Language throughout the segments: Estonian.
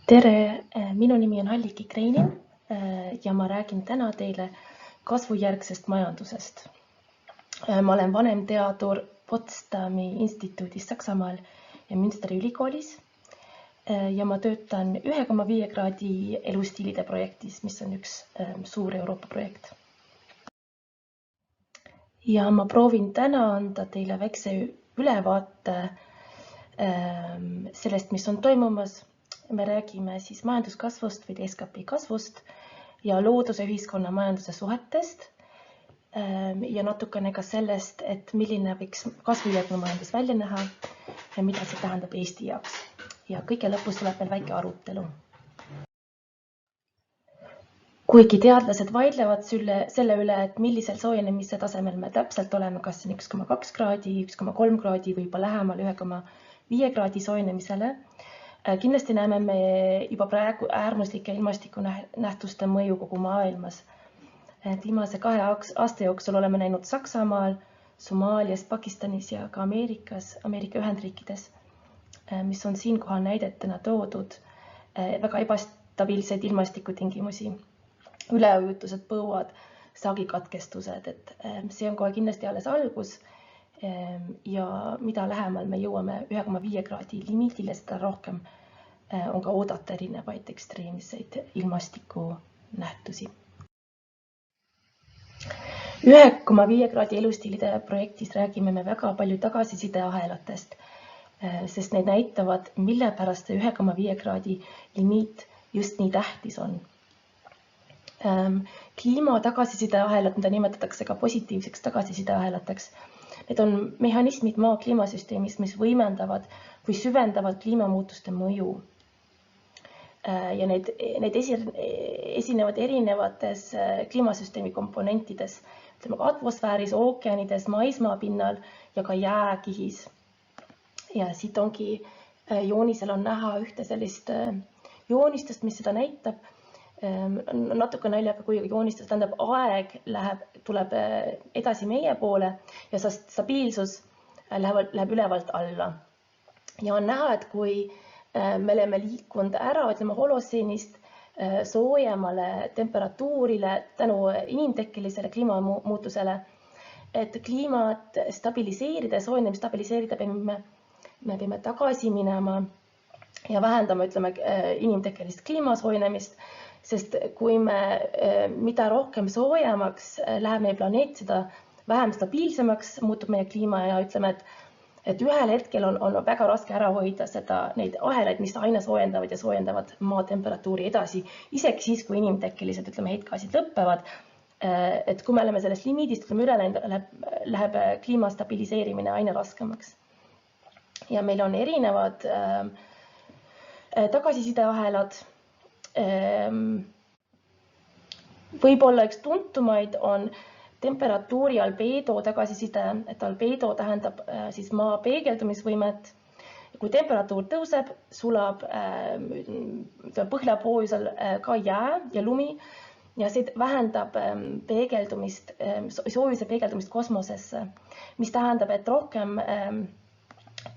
Tere, minu nimi on Halliki Kreinin ja ma räägin täna teile kasvujärgsest majandusest. Ma olen vanemteadur Potsdami instituudis Saksamaal ja Münsteri ülikoolis ja ma töötan 1,5 kraadi elustiilide projektis, mis on üks suur Euroopa projekt. Ja ma proovin täna anda teile väikse ülevaate sellest, mis on toimumas. Me räägime siis majanduskasvust või SKP kasvust ja looduse, ühiskonna, majanduse suhetest ja natukene ka sellest, et milline võiks kasvujärgne majandus välja näha ja mida see tähendab Eesti jaoks. Ja kõige lõpus tuleb meil väike arutelu. Kuigi teadlased vaidlevad selle üle, et millisel soojenemise tasemel me täpselt oleme, kas 1,2 kraadi, 1,3 kraadi või juba lähemal 1,5 kraadi soojenemisele, kindlasti näeme me juba praegu äärmuslike ilmastikunähtuste mõju kogu maailmas. Viimase 2 aasta jooksul oleme näinud Saksamaal, Somaalias, Pakistanis ja ka Ameerika Ühendriikides, mis on siinkohal näidetena toodud väga ebastabiilseid ilmastikutingimusi, üleujutused, põuad, saagikatkestused, et see on kohe kindlasti alles algus ja mida lähemal me jõuame 1,5 kraadi limiidile, seda rohkem on ka oodata erinevaid ekstreemseid ilmastikunähtusi. 1,5 kraadi elustiilide projektis räägime me väga palju tagasisideahelatest, sest need näitavad, mille pärast see 1,5 kraadi limiit just nii tähtis on. Kliima tagasisideahelad, mida nimetatakse ka positiivseks tagasisideahelateks, need on mehhanismid maa kliimasüsteemis, mis võimendavad või süvendavad kliimamuutuste mõju. Ja need esinevad erinevates kliimasüsteemi komponentides, atmosfääris, ookeanides, maismaapinnal ja ka jääkihis. Ja siit ongi joonisel on näha ühte sellist joonistust, mis seda näitab. Natuke naljaga, kui joonistus tähendab aeg tuleb edasi meie poole ja stabiilsus läheb ülevalt alla. Ja on näha, et kui me oleme liikunud ära, holotseenist soojemale temperatuurile tänu inimtekkelisele kliimamuutusele, et kliimat stabiliseerida, soojenemist stabiliseerida, me peame tagasi minema ja vähendama, inimtekkelist kliimasoojenemist, sest kui mida rohkem soojemaks läheb meie planeet, seda vähem stabiilsemaks muutub meie kliima ja et ühel hetkel on väga raske ära hoida neid ahelaid, mis aina soojendavad maa temperatuuri edasi, isegi siis, kui inimtekkelised heitgaasid lõppevad. Et kui me oleme sellest limiidist üle läinud, läheb kliima stabiliseerimine aina raskemaks. Ja meil on erinevad tagasisideahelad. Võib-olla üks tuntumaid on temperatuuri albedo tagasiside, et albedo tähendab siis maa peegeldumisvõimet. Kui temperatuur tõuseb, sulab põhjapoolsel ka jää ja lumi ja see vähendab soojuse peegeldumist kosmosesse, mis tähendab, et rohkem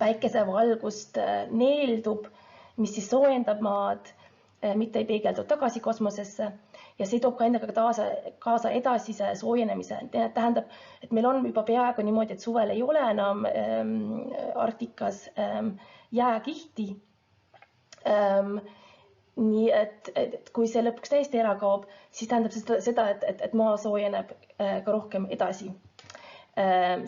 päikesevalgust neeldub, mis siis soojendab maad, mitte ei peegeldu tagasi kosmosesse ja see toob ka endaga kaasa edasise soojenemise. Tähendab, et meil on juba peaaegu niimoodi, et suvel ei ole enam Arktikas jääkihti. Nii et kui see lõpuks täiesti ära kaob, siis tähendab seda, et maa soojeneb ka rohkem edasi.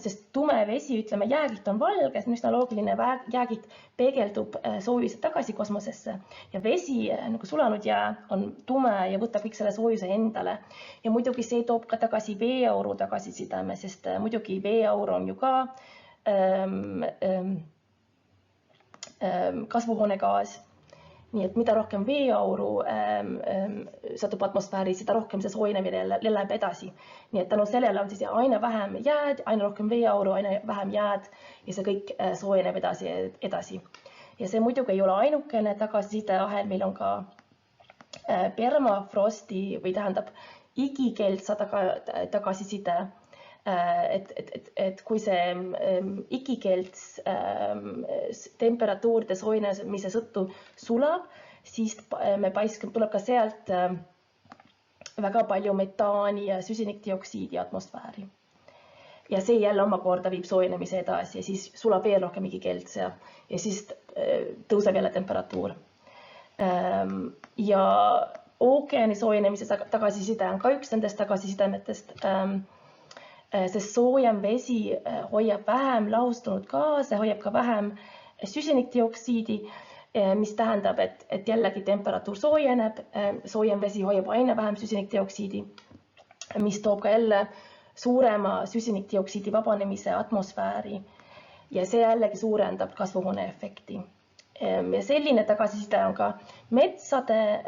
Sest tume vesi, jäägiht on valge, see on üsna loogiline, jäägiht peegeldub soojuse tagasi kosmosesse ja vesi, nagu sulanud jää, on tume ja võtab kõik selle soojuse endale. Ja muidugi see toob ka tagasi veeauru tagasisideme, sest muidugi veeaur on ju ka kasvuhoonegaas. Nii et mida rohkem veeauru satub atmosfääri, seda rohkem see soojenemine läheb edasi. Nii et tänu sellele on siis aina vähem jääd, aina rohkem veeauru, aina vähem jääd ja see kõik soojeneb edasi. Ja see muidugi ei ole ainukene tagasisideahel, meil on ka permafrosti või tähendab igikeldsa tagasiside et kui see ikikelts temperatuuride soojenemise sõttu sulab, siis tuleb ka sealt väga palju metaani ja süsinikdioksiidi atmosfääri. Ja see jälle omakorda viib soojenemise edasi ja siis sulab veel rohkem ikikelts ja siis tõuseb jälle temperatuur. Ja ookeani soojenemise tagasiside on ka üks nendest tagasisidemetest, sest soojem vesi hoiab vähem lahustunud gaase, hoiab ka vähem süsinikdioksiidi, mis tähendab, et jällegi temperatuur soojeneb, soojem vesi hoiab aina vähem süsinikdioksiidi, mis toob ka jälle suurema süsinikdioksiidi vabanemise atmosfääri ja see jällegi suurendab kasvuhooneefekti. Ja selline tagasiside on ka metsade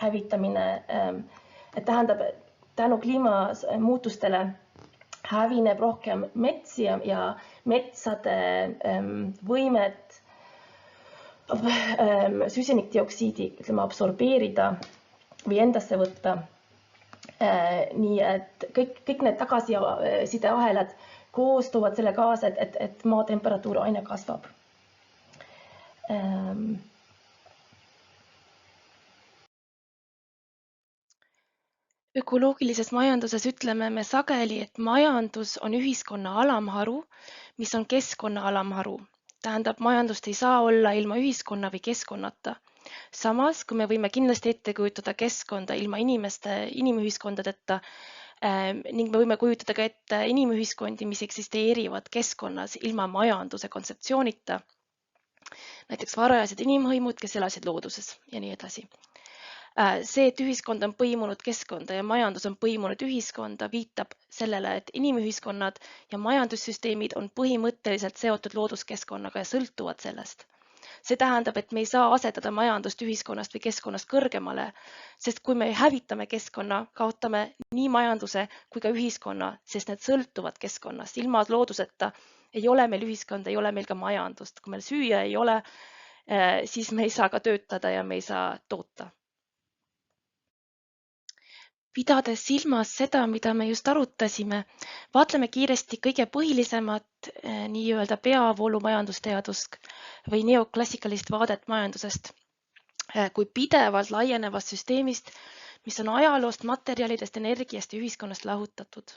hävitamine, et tähendab, tänu kliimamuutustele hävineb rohkem metsi ja metsade võimet süsinikdioksiidi absorbeerida või endasse võtta. Nii et kõik need tagasisideahelad koos toovad selle kaasa, et maa temperatuur aina kasvab. Ökoloogilises majanduses ütleme me sageli, et majandus on ühiskonna alamharu, mis on keskkonna alamharu. Tähendab, majandust ei saa olla ilma ühiskonna või keskkonnata. Samas, kui me võime kindlasti ette kujutada keskkonda ilma inimühiskondadeta ning me võime kujutada ka ette inimühiskondi, mis eksisteerivad keskkonnas ilma majanduse kontseptsioonita, näiteks varajased inimhõimud, kes elasid looduses ja nii edasi. See, et ühiskond on põimunud keskkonda ja majandus on põimunud ühiskonda, viitab sellele, et inimühiskonnad ja majandussüsteemid on põhimõtteliselt seotud looduskeskkonnaga ja sõltuvad sellest. See tähendab, et me ei saa asetada majandust ühiskonnast või keskkonnast kõrgemale, sest kui me hävitame keskkonna, kaotame nii majanduse kui ka ühiskonna, sest need sõltuvad keskkonnast. Ilma looduseta ei ole meil ühiskonda, ei ole meil ka majandust. Kui meil süüa ei ole, siis me ei saa ka töötada ja me ei saa toota. Pidades silmas seda, mida me just arutasime, vaatleme kiiresti kõige põhilisemat nii-öelda peavoolu majandusteadust või neoklassikalist vaadet majandusest kui pidevalt laienevast süsteemist, mis on ajaloost, materjalidest, energiast ja ühiskonnast lahutatud.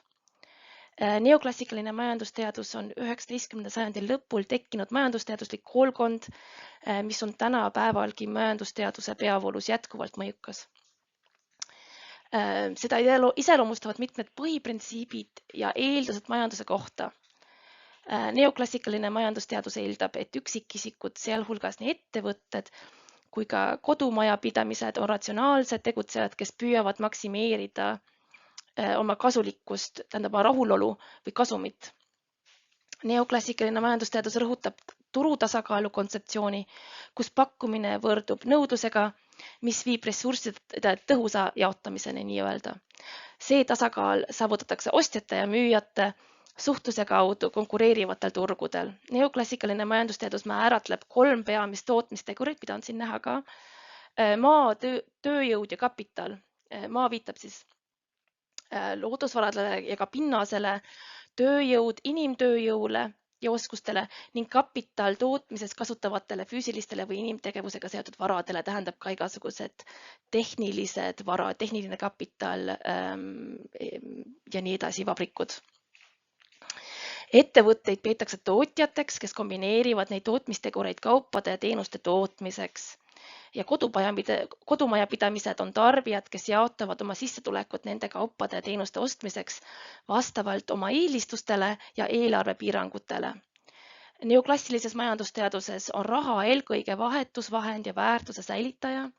Neoklassikaline majandusteadus on 19. sajandil lõpul tekkinud majandusteaduslik koolkond, mis on tänapäevalgi majandusteaduse peavoolus jätkuvalt mõjukas. Seda iseloomustavad mitmed põhiprintsiibid ja eeldused majanduse kohta. Neoklassikaline majandusteadus eeldab, et üksikisikud, sealhulgas nii ettevõtted kui ka kodumajapidamised on ratsionaalsed tegutsejad, kes püüavad maksimeerida oma kasulikkust, tähendab rahulolu või kasumit. Neoklassikaline majandusteadus rõhutab turutasakaalu kontseptsiooni, kus pakkumine võrdub nõudlusega, mis viib ressursside tõhusa jaotamiseni nii-öelda. See tasakaal saavutatakse ostjate ja müüjate suhtluse kaudu konkureerivatel turgudel. Neoklassikaline majandusteadus määratleb 3 peamist tootmistegurit, mida on siin näha ka. Maa, tööjõud ja kapital. Maa viitab siis loodusvaradele ja ka pinnasele, tööjõud inimtööjõule ja oskustele ning kapital tootmises kasutavatele füüsilistele või inimtegevusega seotud varadele, tähendab ka igasugused tehnilised varad, tehniline kapital ja nii edasi, vabrikud. Ettevõtteid peetakse tootjateks, kes kombineerivad neid tootmistegureid kaupade ja teenuste tootmiseks. Ja kodumajapidamised on tarbijad, kes jaotavad oma sissetulekut nende kaupade ja teenuste ostmiseks vastavalt oma eelistustele ja eelarvepiirangutele. Neoklassilises majandusteaduses on raha eelkõige vahetusvahend ja väärtuse säilitaja.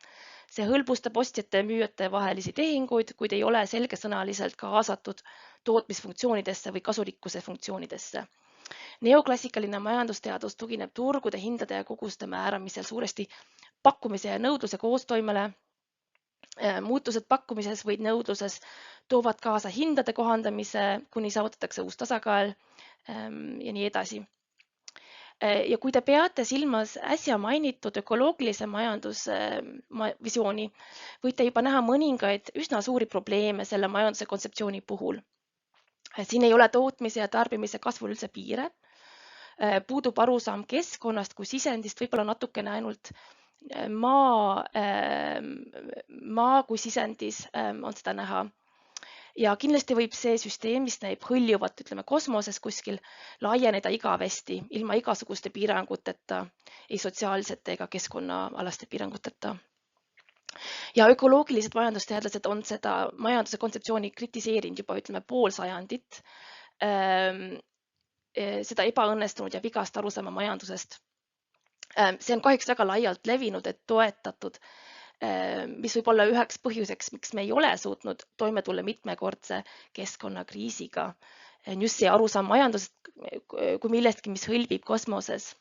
See hõlbustab ostjate ja müüjate vahelisi tehinguid, kuid ei ole selgesõnaliselt kaasatud tootmisfunktsioonidesse või kasulikkuse funktsioonidesse. Neoklassikaline majandusteadus tugineb turgude hindade ja koguste määramisel suuresti pakkumise ja nõudluse koostoimele. Muutused pakkumises või nõudluses toovad kaasa hindade kohandamise, kuni saavutatakse uus tasakaal ja nii edasi. Ja kui te peate silmas äsja mainitud ökoloogilise majandusvisiooni, võite juba näha mõningaid üsna suuri probleeme selle majanduse kontseptsiooni puhul. Siin ei ole tootmise ja tarbimise kasvul üldse piire. Puudub arusaam keskkonnast kui sisendist, võib-olla natukene ainult maa kui sisendis on seda näha. Ja kindlasti võib see süsteem, mis näib hõljuvat, ütleme kosmoses kuskil, laieneda igavesti, ilma igasuguste piiranguteta, ei sotsiaalsete ega keskkonnaalaste piiranguteta. Ja ökoloogilised majandusteadlased on seda majanduse kontseptsiooni kritiseerinud juba, ütleme, pool sajandit. Seda ebaõnnestunud ja vigast arusaama majandusest. See on kahjuks väga laialt levinud, et toetatud, mis võib olla üheks põhjuseks, miks me ei ole suutnud toime tulla mitmekordse keskkonnakriisiga. Just see arusaam majandusest kui millestki, mis hõlbib kosmoses.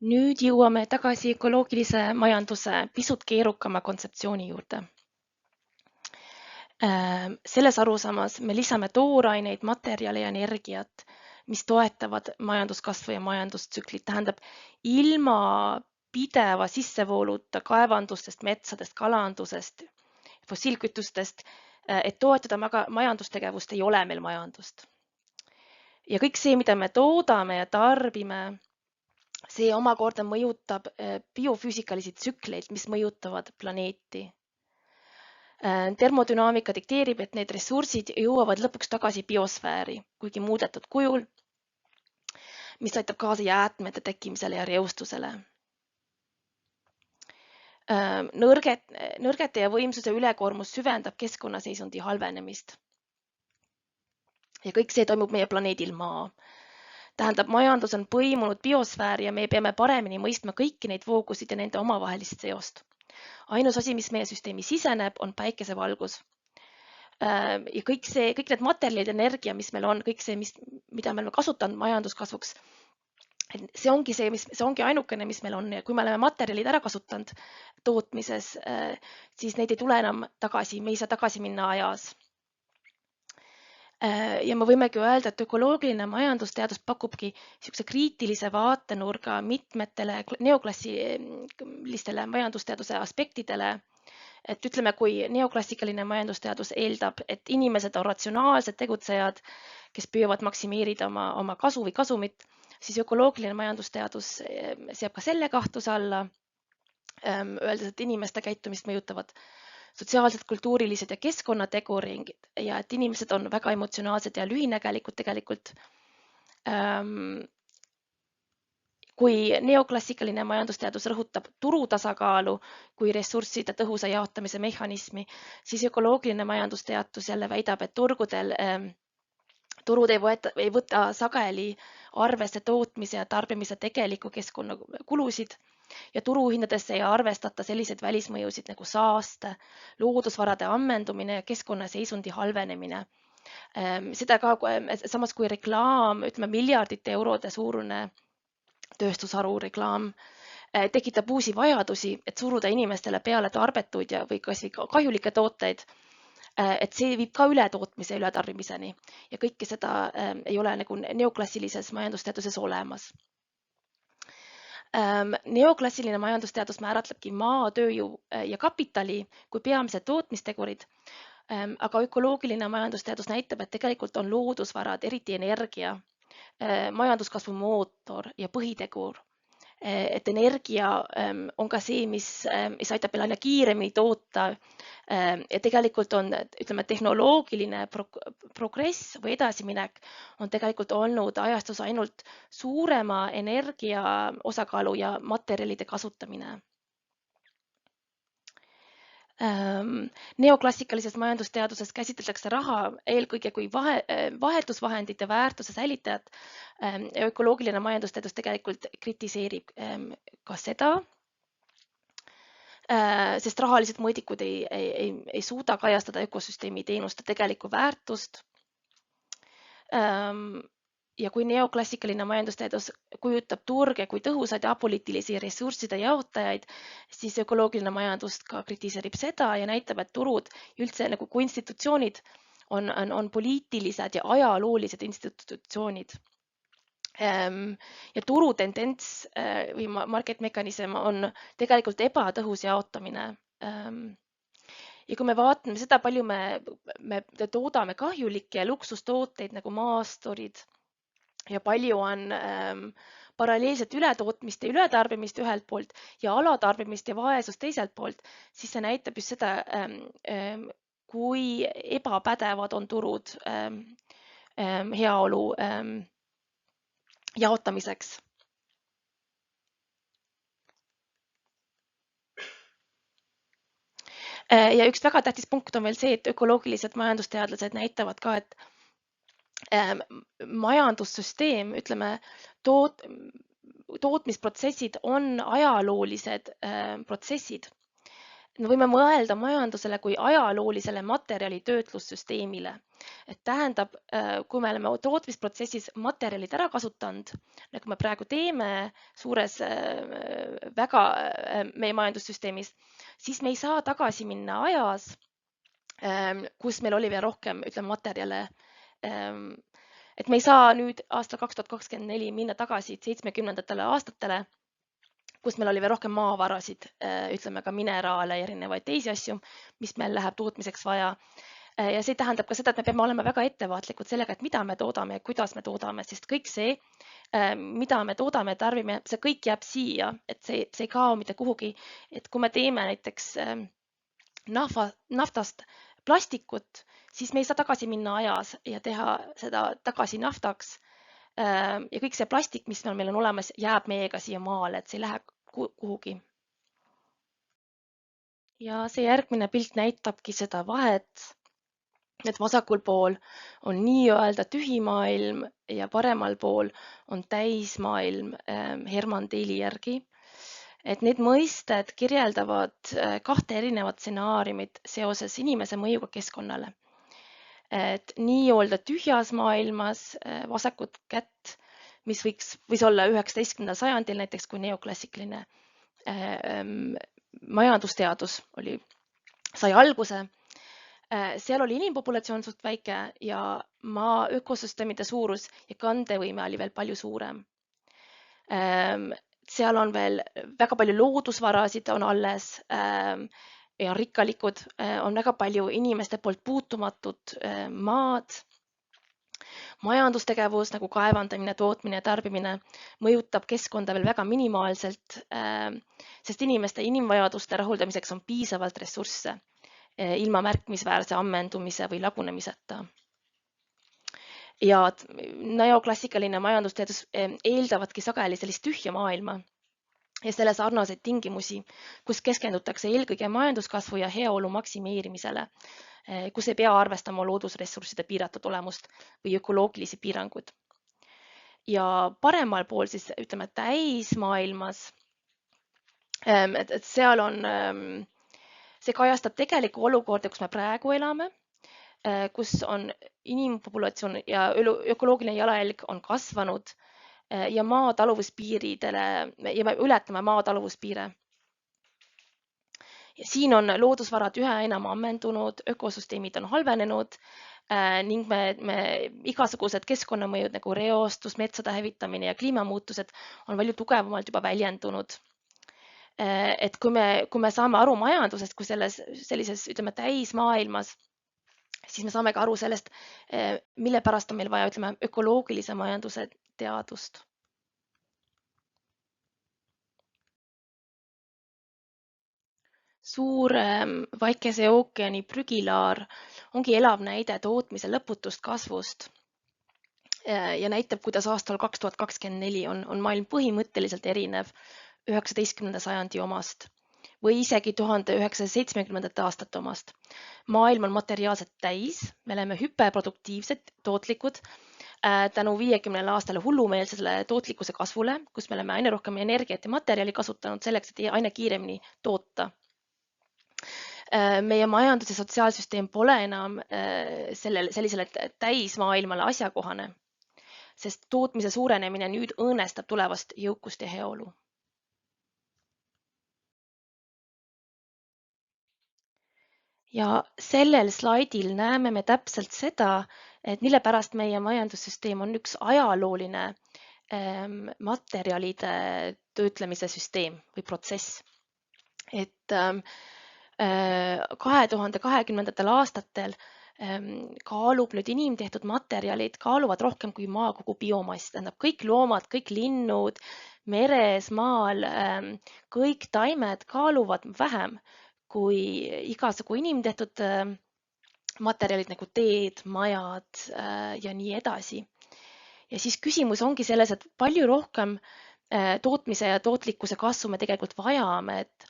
Nüüd jõuame tagasi ökoloogilise majanduse pisut keerukama kontseptsiooni juurde. Selles arusaamas me lisame tooraineid, materjale ja energiat, mis toetavad majanduskasvu ja majandustsüklit, tähendab ilma pideva sissevooluta kaevandustest, metsadest, kalandusest, fossiilkütustest, et toetada majandustegevust, ei ole meil majandust. Ja kõik see, mida me toodame ja tarbime, see omakorda mõjutab biofüüsikalisi tsükleid, mis mõjutavad planeeti. Termodünaamika dikteerib, et need ressursid jõuavad lõpuks tagasi biosfääri, kuigi muudetud kujul, mis aitab kaasa jäätmete tekkimisele ja reostusele. Nõrgete ja võimsuse ülekoormus süvendab keskkonnaseisundi halvenemist. Ja kõik see toimub meie planeedil Maa. Tähendab, majandus on põimunud biosfääri ja me peame paremini mõistma kõiki neid voogusid ja nende omavahelist seost. Ainus asi, mis meie süsteemi siseneb, on päikesevalgus. Ja kõik need materjalid, energia, mis meil on, kõik see, mida me oleme kasutanud majanduskasvuks, see ongi ainukene, mis meil on. Ja kui me oleme materjalid ära kasutanud tootmises, siis neid ei tule enam tagasi, me ei saa tagasi minna ajas. Ja me võimegi öelda, et ökoloogiline majandusteadus pakubki niisuguse kriitilise vaatenurga mitmetele neoklassilistele majandusteaduse aspektidele. Et ütleme, kui neoklassikaline majandusteadus eeldab, et inimesed on ratsionaalsed tegutsejad, kes püüavad maksimeerida oma kasu või kasumit, siis ökoloogiline majandusteadus seab ka selle kahtluse alla, öeldes, et inimeste käitumist mõjutavad sotsiaalsed, kultuurilised ja keskkonnategurid ja et inimesed on väga emotsionaalsed ja lühinägelikud tegelikult. Kui neoklassikaline majandusteadus rõhutab turu tasakaalu kui ressursside tõhusa jaotamise mehhanismi, siis ökoloogiline majandusteadus jälle väidab, et turud ei võta sageli arvesse tootmise ja tarbimise tegeliku keskkonnakulusid ja turuhindadesse ei arvestata selliseid välismõjusid nagu saaste, loodusvarade ammendumine ja keskkonnaseisundi halvenemine. Seda ka samas kui reklaam, ütleme miljardite eurode suurune tööstusharu reklaam tekitab uusi vajadusi, et suruda inimestele peale tarbetuid või kas või kahjulikke tooteid, et see viib ka ületootmise ja ületarbimiseni ja kõike seda ei ole nagu neoklassilises majandusteaduses olemas. Neoklassiline majandusteadus määratlebki maa, tööjõu ja kapitali kui peamised tootmistegurid, aga ökoloogiline majandusteadus näitab, et tegelikult on loodusvarad, eriti energia, majanduskasvu mootor ja põhitegur. Et energia on ka see, mis aitab meil aina kiiremini toota ja tegelikult on, ütleme, tehnoloogiline progress või edasiminek on tegelikult olnud ajastus ainult suurema energia osakaalu ja materjalide kasutamine. Neoklassikalises majandusteaduses käsitletakse raha eelkõige kui vahetusvahendite väärtuse säilitajat. Ökoloogiline majandusteadus tegelikult kritiseerib ka seda, sest rahalised mõõdikud ei suuda kajastada ökosüsteemi teenuste tegelikku väärtust. Ja kui neoklassikaline majandusteadus kujutab turge kui tõhusaid apoliitilisi ressursside jaotajaid, siis ökoloogiline majandus ka kritiseerib seda ja näitab, et turud üldse nagu kui institutsioonid on poliitilised ja ajaloolised institutsioonid. Ja turu tendents või market mekanism on tegelikult ebatõhus jaotamine. Ja kui me vaatame seda, palju me toodame kahjulikke ja luksustooteid nagu maasturid ja palju on paralleelselt ületootmist ja ületarbimist ühelt poolt ja alatarbimist ja vaesust teiselt poolt, siis see näitab just seda, kui ebapädevad on turud heaolu jaotamiseks. Ja üks väga tähtis punkt on veel see, et ökoloogilised majandusteadlased näitavad ka, et majandussüsteem, ütleme, tootmisprotsessid on ajaloolised protsessid. Me võime mõelda majandusele kui ajaloolisele materjalitöötlussüsteemile. Et tähendab, kui me oleme tootmisprotsessis materjalid ära kasutanud, nagu me praegu teeme suures väga meie majandussüsteemis, siis me ei saa tagasi minna ajas, kus meil oli veel rohkem, ütleme, materjale. Et me ei saa nüüd aastal 2024 minna tagasi 70-ndatele aastatele, kus meil oli veel rohkem maavarasid, ütleme ka mineraale ja erinevaid teisi asju, mis meil läheb tootmiseks vaja. Ja see tähendab ka seda, et me peame olema väga ettevaatlikud sellega, et mida me toodame ja kuidas me toodame, sest kõik see, mida me toodame ja tarbime, see kõik jääb siia, et see ei kao mitte kuhugi. Et kui me teeme näiteks naftast plastikut, siis me ei saa tagasi minna ajas ja teha seda tagasi naftaks. Ja kõik see plastik, mis meil on olemas, jääb meiega siia maale, et see ei lähe kuhugi. Ja see järgmine pilt näitabki seda vahet, et vasakul pool on nii-öelda tühi maailm ja paremal pool on täismaailm Herman Daly järgi. Et need mõisted kirjeldavad kahte erinevat stsenaariumit seoses inimese mõjuga keskkonnale. Et nii-öelda tühjas maailmas vasakut kätt, mis võis olla 19. sajandil näiteks, kui neoklassikaline majandusteadus sai alguse. Seal oli inimpopulatsioon suht väike ja maa ökosüsteemide suurus ja kandevõime oli veel palju suurem. Seal on veel väga palju loodusvarasid on alles ja rikkalikud, on väga palju inimeste poolt puutumatud maad. Majandustegevus nagu kaevandamine, tootmine ja tarbimine mõjutab keskkonda veel väga minimaalselt, sest inimeste inimvajaduste rahuldamiseks on piisavalt ressursse ilma märkimisväärse ammendumise või lagunemiseta. Ja neoklassikaline majandusteadus eeldavadki sageli sellist tühja maailma ja selle sarnaseid tingimusi, kus keskendutakse eelkõige majanduskasvu ja heaolu maksimeerimisele, kus ei pea arvestama loodusressursside piiratud olemust või ökoloogilisi piirangud. Ja paremal pool siis ütleme täismaailmas, et seal on, see kajastab tegelikku olukorda, kus me praegu elame, kus on inimpopulatsioon ja ökoloogiline jalajälg on kasvanud ja maa taluvuspiiridele ja me ületame maa taluvuspiire. Ja siin on loodusvarad üha enam ammendunud, ökosüsteemid on halvenenud ning me igasugused keskkonnamõjud nagu reostus, metsade hävitamine ja kliimamuutused on palju tugevamalt juba väljendunud. Et kui me saame aru majandusest kui sellises, ütleme, täismaailmas, siis me saame ka aru sellest, mille pärast on meil vaja, ütleme, ökoloogilise majanduse teadust. Suur Vaikese ookeani prügilaar ongi elav näide tootmise lõputust kasvust ja näitab, kuidas aastal 2024 on maailm põhimõtteliselt erinev 19. sajandi omast või isegi 1970. aastate omast. Maailm on materiaalselt täis, me oleme hüperproduktiivsed, tootlikud, tänu 50 aastale hullumeelsele tootlikkuse kasvule, kus me oleme aina rohkem energiat ja materjali kasutanud selleks, et aina kiiremini toota. Meie majandus- ja sotsiaalsüsteem pole enam sellisele täismaailmale asjakohane, sest tootmise suurenemine nüüd õõnestab tulevast jõukust ja heaolu. Ja sellel slaidil näeme me täpselt seda, et mille pärast meie majandussüsteem on üks ajalooline materjalide töötlemise süsteem või protsess. Et 2020. aastatel kaalub nüüd inimtehtud materjalid, kaaluvad rohkem kui maa kogu biomass, tähendab kõik loomad, kõik linnud, meres, maal, kõik taimed kaaluvad vähem kui igasugu inimtehtud materjalid nagu teed, majad ja nii edasi. Ja siis küsimus ongi selles, et palju rohkem tootmise ja tootlikkuse kasvu me tegelikult vajame, et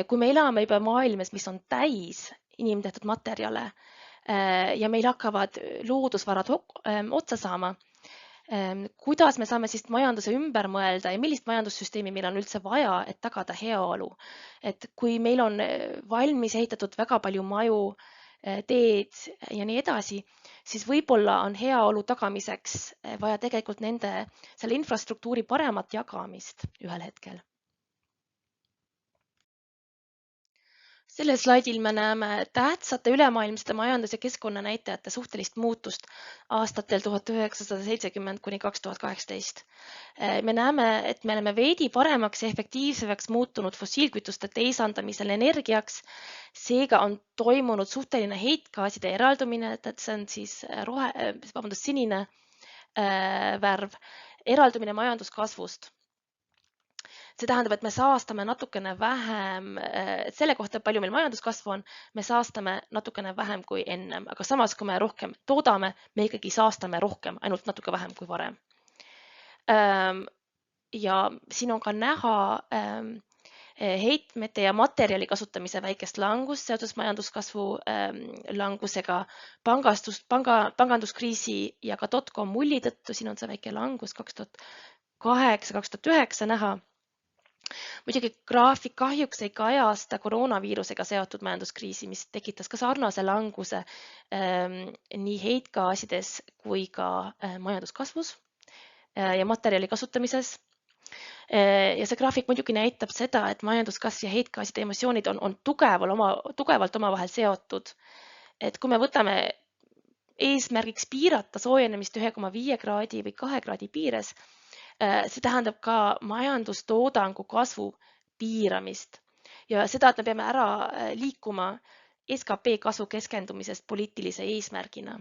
kui me elame juba maailmas, mis on täis inimtehtud materjale ja meil hakkavad loodusvarad otsa saama, kuidas me saame siis majanduse ümber mõelda ja millist majandussüsteemi meil on üldse vaja, et tagada heaolu. Et kui meil on valmis ehitatud väga palju maju, teed ja nii edasi, siis võib-olla on heaolu tagamiseks vaja tegelikult selle infrastruktuuri paremat jagamist ühel hetkel. Sellel slaidil me näeme tähtsate ülemaailmsete majandus- ja keskkonnanäitajate suhtelist muutust aastatel 1970 kuni 2018. Me näeme, et me oleme veidi paremaks ja efektiivsemaks muutunud fossiilkütuste teisandamisel energiaks. Seega on toimunud suhteline heitgaaside eraldumine, et see on siis sinine värv, eraldumine majanduskasvust. See tähendab, et me saastame natukene vähem, selle kohta, palju meil majanduskasvu on, me saastame natukene vähem kui ennem, aga samas, kui me rohkem toodame, me ikkagi saastame rohkem, ainult natuke vähem kui varem. Ja siin on ka näha heitmete ja materjali kasutamise väikest langust seoses majanduskasvu langusega, panganduskriisi ja ka dotcom mulli tõttu, siin on see väike langus 2008-2009 näha. Muidugi graafik kahjuks ei kajasta koroonaviirusega seotud majanduskriisi, mis tekitas ka sarnase languse nii heitgaasides kui ka majanduskasvus ja materjali kasutamises. Ja see graafik muidugi näitab seda, et majanduskasv ja heitgaaside emissioonid on tugevalt omavahel seotud. Et kui me võtame eesmärgiks piirata soojenemist 1,5 kraadi või 2 kraadi piires, see tähendab ka majandustoodangu kasvu piiramist ja seda, et me peame ära liikuma SKP kasvu keskendumisest poliitilise eesmärgina.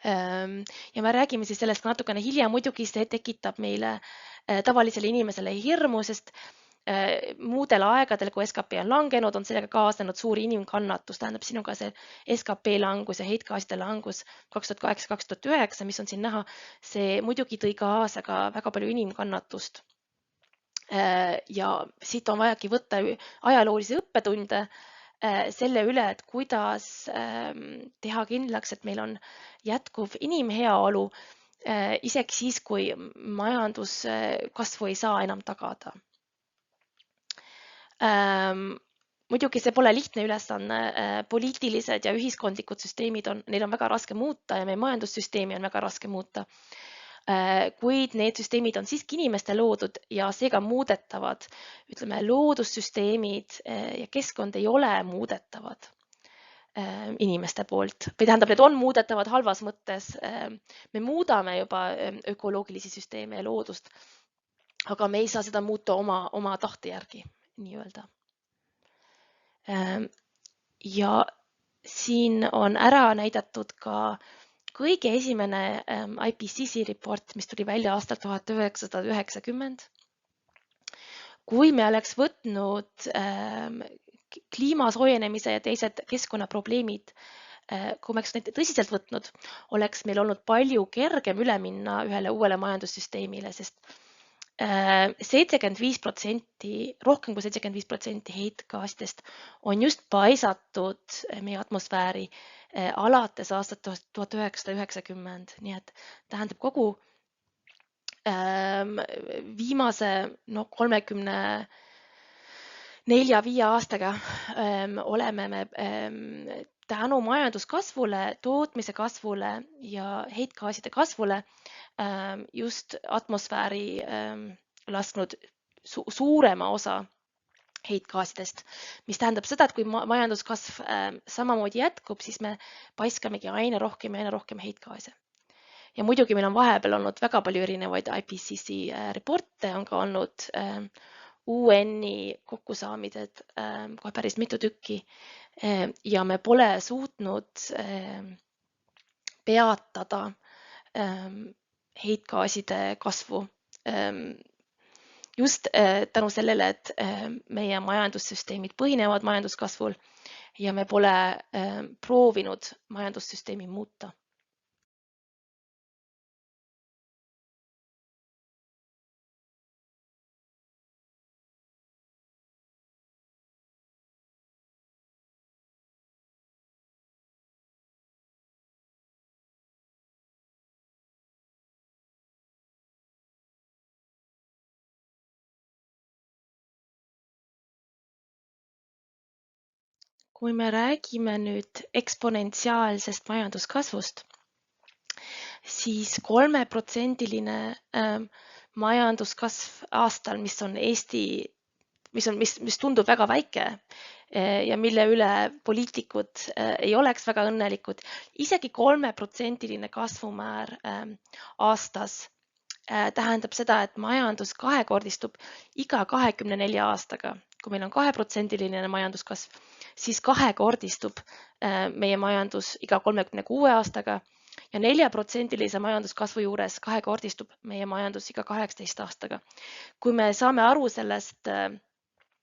Ja me räägime siis sellest natukene hiljem, muidugi see tekitab meile tavalisele inimesele hirmu, sest muudel aegadel, kui SKP on langenud, on sellega kaasnenud suur inimkannatus. Tähendab, siin on ka see SKP langus ja heitgaaside langus 2008-2009, mis on siin näha. See muidugi tõi kaasa ka väga palju inimkannatust. Ja siit on vajagi võtta ajaloolisi õppetunde selle üle, et kuidas teha kindlaks, et meil on jätkuv inimheaolu, isegi siis, kui majanduskasvu ei saa enam tagada. Muidugi see pole lihtne ülesanne, poliitilised ja ühiskondlikud süsteemid neil on väga raske muuta ja meie majandussüsteemi on väga raske muuta. Kuid need süsteemid on siiski inimeste loodud ja seega muudetavad. Ütleme, loodussüsteemid ja keskkond ei ole muudetavad inimeste poolt. Või tähendab, need on muudetavad halvas mõttes. Me muudame juba ökoloogilisi süsteeme ja loodust, aga me ei saa seda muuta oma tahte järgi. Nii öelda. Ja siin on ära näidatud ka kõige esimene IPCC report, mis tuli välja aastal 1990. Kui me oleks võtnud kliima soojenemise ja teised keskkonnaprobleemid, kui me oleks neid tõsiselt võtnud, oleks meil olnud palju kergem üle minna ühele uuele majandussüsteemile, sest 75%, rohkem kui 75% heitgaasidest on just paisatud meie atmosfääri alates aastat 1990. Nii et tähendab kogu viimase 34-5 aastaga oleme me tänu majanduskasvule, tootmise kasvule ja heitgaaside kasvule just atmosfääri lasknud suurema osa heitgaasidest, mis tähendab seda, et kui majanduskasv samamoodi jätkub, siis me paiskamegi aina rohkem heitgaase. Ja muidugi meil on vahepeal olnud väga palju erinevaid IPCC reporte, on ka olnud UN-i kokkusaamised, kohe päris mitu tükki, ja me pole suutnud peatada heitgaaside kasvu. Just tänu sellele, et meie majandussüsteemid põhinevad majanduskasvul ja me pole proovinud majandussüsteemi muuta. Kui me räägime nüüd eksponentsiaalsest majanduskasvust, siis 3% majanduskasv aastal, mis on mis tundub väga väike ja mille üle poliitikud ei oleks väga õnnelikud, isegi 3% kasvumäär aastas tähendab seda, et majandus kahekordistub iga 24 aastaga. Kui meil on 2% majanduskasv, siis kahekordistub meie majandus iga 36 aastaga ja 4% majanduskasvu juures kahekordistub meie majandus iga 18 aastaga. Kui me saame aru sellest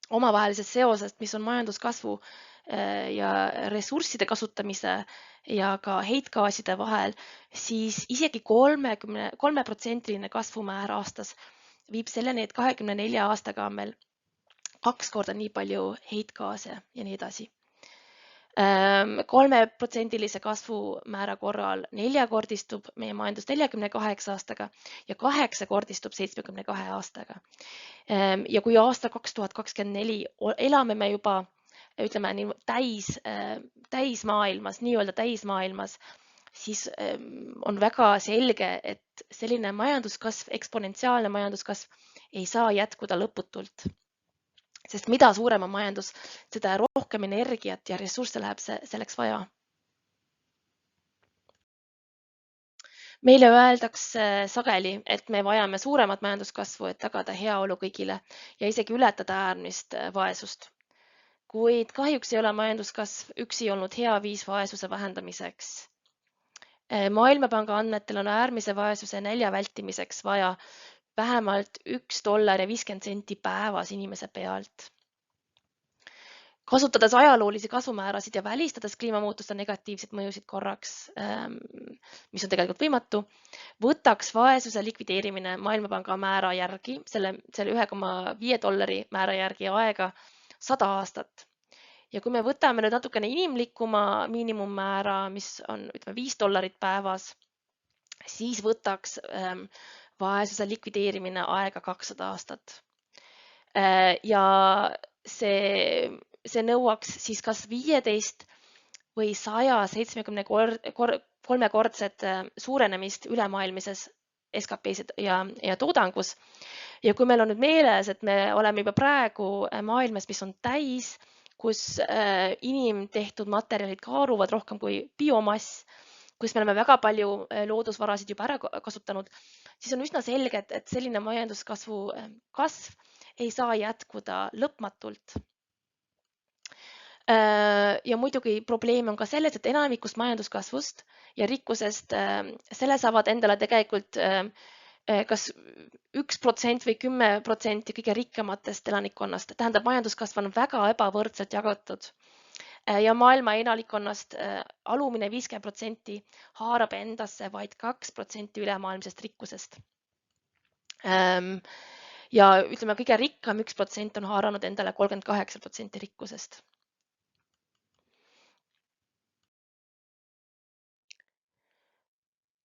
omavahelisest seosest, mis on majanduskasvu ja ressursside kasutamise ja ka heitgaaside vahel, siis isegi 3% kasvumäär aastas viib selleni, et 24 aastaga on meil 2 korda nii palju heitgaase ja nii edasi. 3% kasvumäära korral 4-kordistub meie majandus 48 aastaga ja 8-kordistub 72 aastaga. Ja kui aasta 2024 elame me juba, ütleme nii, täismaailmas, nii-öelda täismaailmas, siis on väga selge, et selline majanduskasv, eksponentsiaalne majanduskasv ei saa jätkuda lõputult. Sest mida suurem on majandus, seda rohkem energiat ja ressursse läheb selleks vaja. Meile öeldakse sageli, et me vajame suuremat majanduskasvu, et tagada heaolu kõigile ja isegi ületada äärmist vaesust. Kuid kahjuks ei ole majanduskasv üksi olnud hea viis vaesuse vähendamiseks. Maailmapanga andmetel on äärmise vaesuse nälja vältimiseks vaja vähemalt $1.50 päevas inimese pealt. Kasutades ajaloolisi kasvumäärasid ja välistades kliimamuutuste negatiivseid mõjusid korraks, mis on tegelikult võimatu, võtaks vaesuse likvideerimine Maailmapanga määra järgi, selle $1.5 määra järgi aega 100 aastat. Ja kui me võtame nüüd natukene inimlikuma miinimummäära, mis on $5 päevas, siis võtaks vaesuse likvideerimine aega 200 aastat. Ja see nõuaks siis kas 15 või 173-kordset suurenemist ülemaailmises SKP-s ja toodangus. Ja kui meil on nüüd meeles, et me oleme juba praegu maailmas, mis on täis, kus inimtehtud materjalid kaaluvad rohkem kui biomass, kus me oleme väga palju loodusvarasid juba ära kasutanud, siis on üsna selge, et selline majanduskasvu kasv ei saa jätkuda lõpmatult. Ja muidugi probleem on ka selles, et enamikust majanduskasvust ja rikkusest selle saavad endale tegelikult kas 1% või 10% kõige rikkamatest elanikkonnast. Tähendab, majanduskasv on väga ebavõrdselt jagatud. Ja maailma elanikkonnast alumine 50% haarab endasse vaid 2% ülemaailmsest rikkusest. Ja ütleme, kõige rikkam 1% on haaranud endale 38% rikkusest.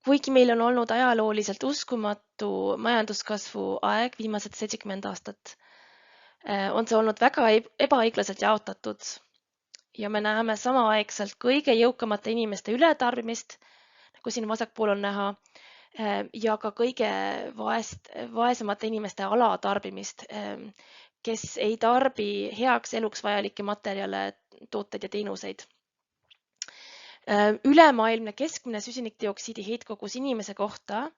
Kuigi meil on olnud ajalooliselt uskumatu majanduskasvu aeg viimased 70 aastat, on see olnud väga ebaõiglaselt jaotatud ja me näeme samaaegselt kõige jõukamate inimeste ületarbimist, nagu siin vasakpool on näha, ja ka kõige vaesemate inimeste alatarbimist, kes ei tarbi heaks eluks vajalikke materjale, tooteid ja teenuseid. Ülemaailmne keskmine süsinikdioksiidi heitkogus inimese kohta,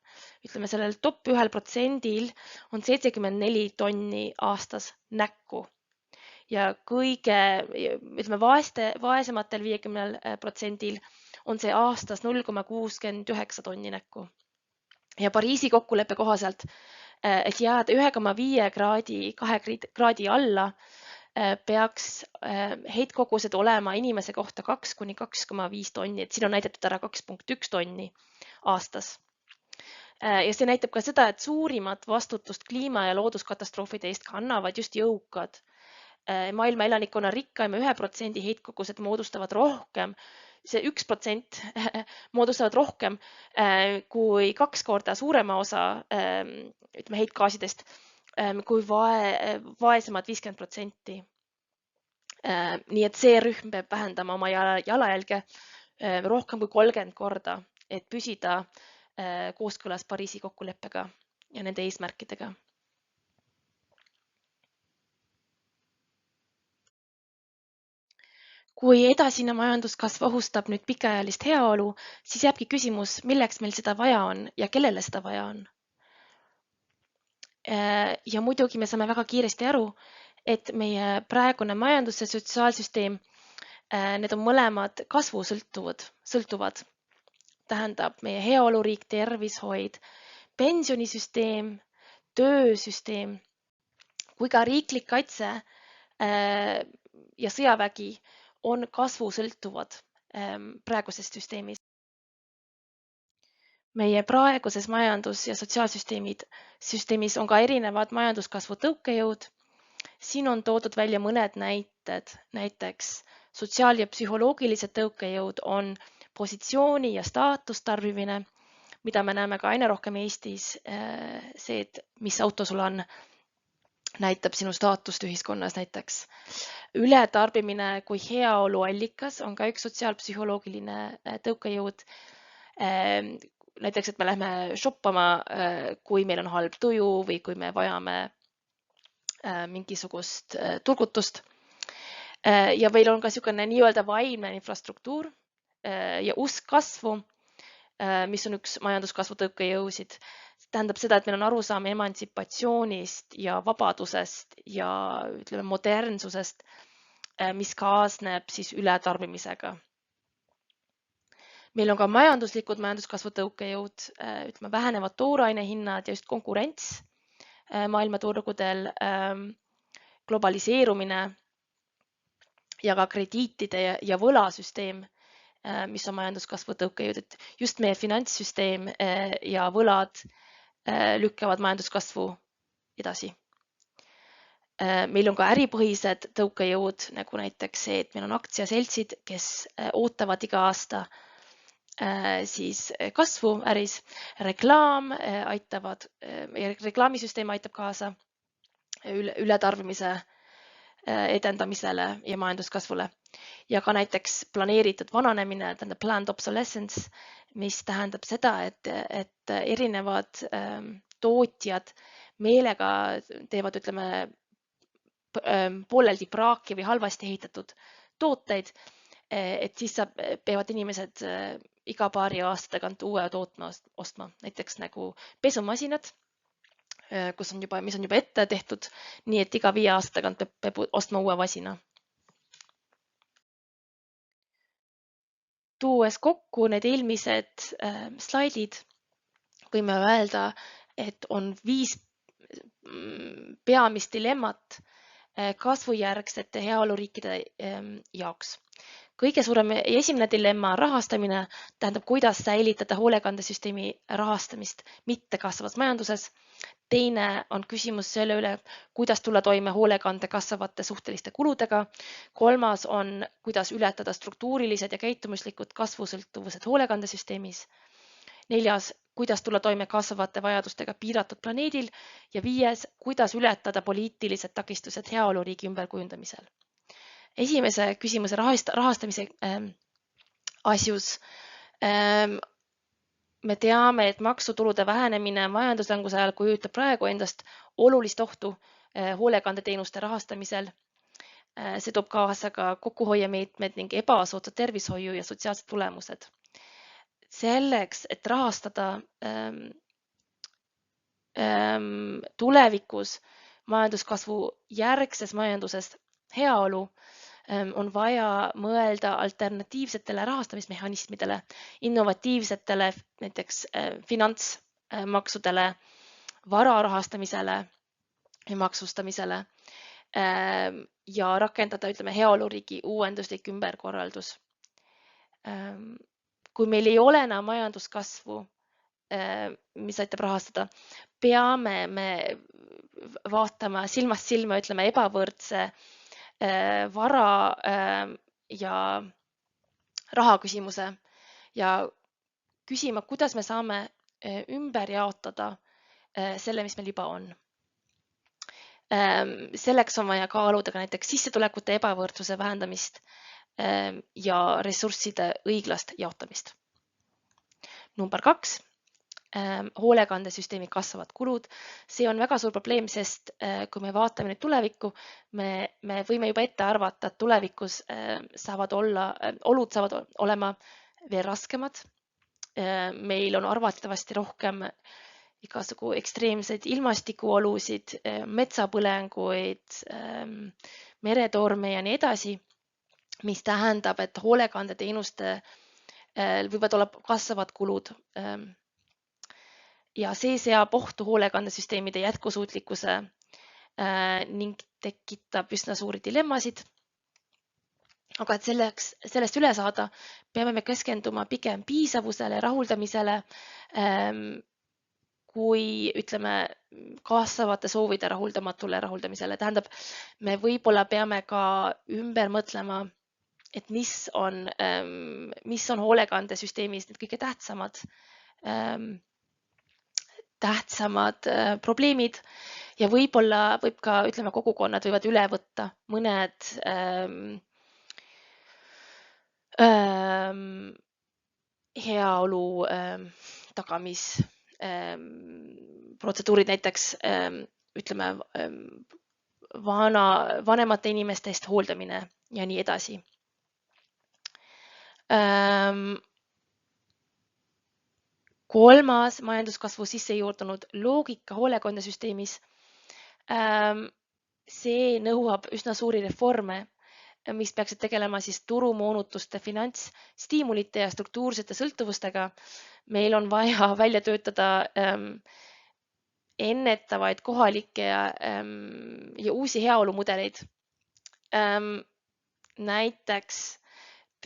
ütleme sellel top 1% on 74 tonni aastas näkku. Ja kõige, ütleme vaesematel 50% on see aastas 0,69 tonni näkku. Ja Pariisi kokkuleppe kohaselt, et jääda 1,5 kraadi alla, peaks heitkogused olema inimese kohta 2–2,5 tonni, et siin on näidatud ära 2,1 tonni aastas. Ja see näitab ka seda, et suurimat vastutust kliima- ja looduskatastroofide eest kannavad just jõukad. Maailma elanikkonna rikkaima 1% heitkogused moodustavad rohkem, see 1% moodustavad rohkem kui 2 korda suurema osa heitgaasidest kui vaesemad 50%. Nii et see rühm peab vähendama oma jalajälge rohkem kui 30 korda, et püsida kooskõlas Pariisi kokkuleppega ja nende eesmärkidega. Kui edasine majanduskasv ohustab nüüd pikaajalist heaolu, siis jääbki küsimus, milleks meil seda vaja on ja kellele seda vaja on. Ja muidugi me saame väga kiiresti aru, et meie praegune majandus- ja sotsiaalsüsteem, need on mõlemad kasvu sõltuvad. Tähendab meie heaoluriik, tervishoid, pensionisüsteem, töösüsteem, kui ka riiklik kaitse ja sõjavägi on kasvu sõltuvad praeguses süsteemis. Meie praeguses majandus- ja sotsiaalsüsteemis on ka erinevad majanduskasvu tõukejõud. Siin on toodud välja mõned näited, näiteks sotsiaal- ja psühholoogilised tõukejõud on positsiooni ja staatust tarbimine, mida me näeme ka aina rohkem Eestis. See, et mis auto sul on, näitab sinu staatust ühiskonnas näiteks. Ületarbimine kui heaolu allikas on ka üks sotsiaalpsühholoogiline tõukejõud. Näiteks, et me lähme shoppama, kui meil on halb tuju või kui me vajame mingisugust turgutust. Ja meil on ka niisugune nii-öelda vaimne infrastruktuur ja usk kasvu, mis on üks majanduskasvu tõukejõusid. Tähendab seda, et meil on arusaam emantsipatsioonist ja vabadusest ja ütleme modernsusest, mis kaasneb siis ületarbimisega. Meil on ka majanduslikud majanduskasvu tõukejõud, ütleme vähenevad tooraine hinnad ja just konkurents maailmaturgudel, globaliseerumine ja ka krediitide ja võlasüsteem, mis on majanduskasvu tõukejõud, et just meie finantssüsteem ja võlad lükkavad majanduskasvu edasi. Meil on ka äripõhised tõukejõud, nagu näiteks see, et meil on aktsiaseltsid, kes ootavad iga aasta siis kasvu äris, reklaamisüsteem aitab kaasa ületarbimise edendamisele ja majanduskasvule. Ja ka näiteks planeeritud vananemine, tähendab planned obsolescence, mis tähendab seda, et erinevad tootjad meelega teevad, ütleme, pooleldi praaki või halvasti ehitatud tooteid, et siis peavad inimesed iga paari aasta tagant uue tootma ostma, näiteks nagu pesumasinad, mis on juba ette tehtud, nii et iga 5 aasta tagant peab ostma uue masina. Tuues kokku need eelmised slaidid, võime öelda, et on 5 peamist dilemmat kasvujärgsete heaoluriikide jaoks. Kõige suurem ja esimene dilemma rahastamine tähendab, kuidas säilitada hoolekandesüsteemi rahastamist mitte kasvavas majanduses. Teine on küsimus selle üle, kuidas tulla toime hoolekande kasvavate suhteliste kuludega. Kolmas on, kuidas ületada struktuurilised ja käitumuslikud kasvusõltuvused hoolekandesüsteemis. 4. kuidas tulla toime kasvavate vajadustega piiratud planeedil ja 5. kuidas ületada poliitilised takistused heaoluriigi ümberkujundamisel. Esimese küsimuse rahastamise asjus me teame, et maksutulude vähenemine majanduslanguse ajal kujutab praegu endast olulist ohtu hoolekandeteenuste rahastamisel. See toob kaasa ka kokkuhoiameetmed ning ebasoodsad tervishoiu ja sotsiaalsed tulemused. Selleks, et rahastada tulevikus majanduskasvu järgses majanduses heaolu, on vaja mõelda alternatiivsetele rahastamismehhanismidele, innovatiivsetele näiteks finantsmaksudele, vara rahastamisele ja maksustamisele ja rakendada, ütleme, heaoluriigi uuenduslik ümberkorraldus. Kui meil ei ole enam majanduskasvu, mis aitab rahastada, peame me vaatama silmast silma, ütleme, ebavõrdse vara ja raha küsimuse ja küsima, kuidas me saame ümber jaotada selle, mis meil juba on. Selleks on vaja kaaluda ka näiteks sissetulekute ebavõrdsuse vähendamist ja ressursside õiglast jaotamist. Number 2. Hoolekandesüsteemi kasvavad kulud. See on väga suur probleem, sest kui me vaatame nüüd tulevikku, me võime juba ette arvata, et tulevikus olud saavad olema veel raskemad. Meil on arvatavasti rohkem igasugu ekstreemseid ilmastikuolusid, metsapõlenguid, meretorme ja nii edasi, mis tähendab, et hoolekandeteenuste võivad olla kasvavad kulud. Ja see seab ohtu hoolekandesüsteemide jätkusuutlikkuse ning tekitab üsna suuri dilemmasid. Aga et sellest üle saada, peame me keskenduma pigem piisavusele, rahuldamisele, kui ütleme kasvavate soovide rahuldamisele. Tähendab, me võib-olla peame ka ümber mõtlema, et mis on hoolekandesüsteemis need kõige tähtsamad probleemid ja võib-olla võib ka, ütleme, kogukonnad võivad üle võtta mõned heaolu tagamisprotseduurid, näiteks ütleme vanemate inimeste eest hooldamine ja nii edasi. Kolmas majanduskasvu sisse juurdunud loogika hoolekandesüsteemis. See nõuab üsna suuri reforme, mis peaksid tegelema siis turumoonutuste, finantsstiimulite ja struktuursete sõltuvustega. Meil on vaja välja töötada ennetavaid kohalikke ja uusi heaolumudeleid. Näiteks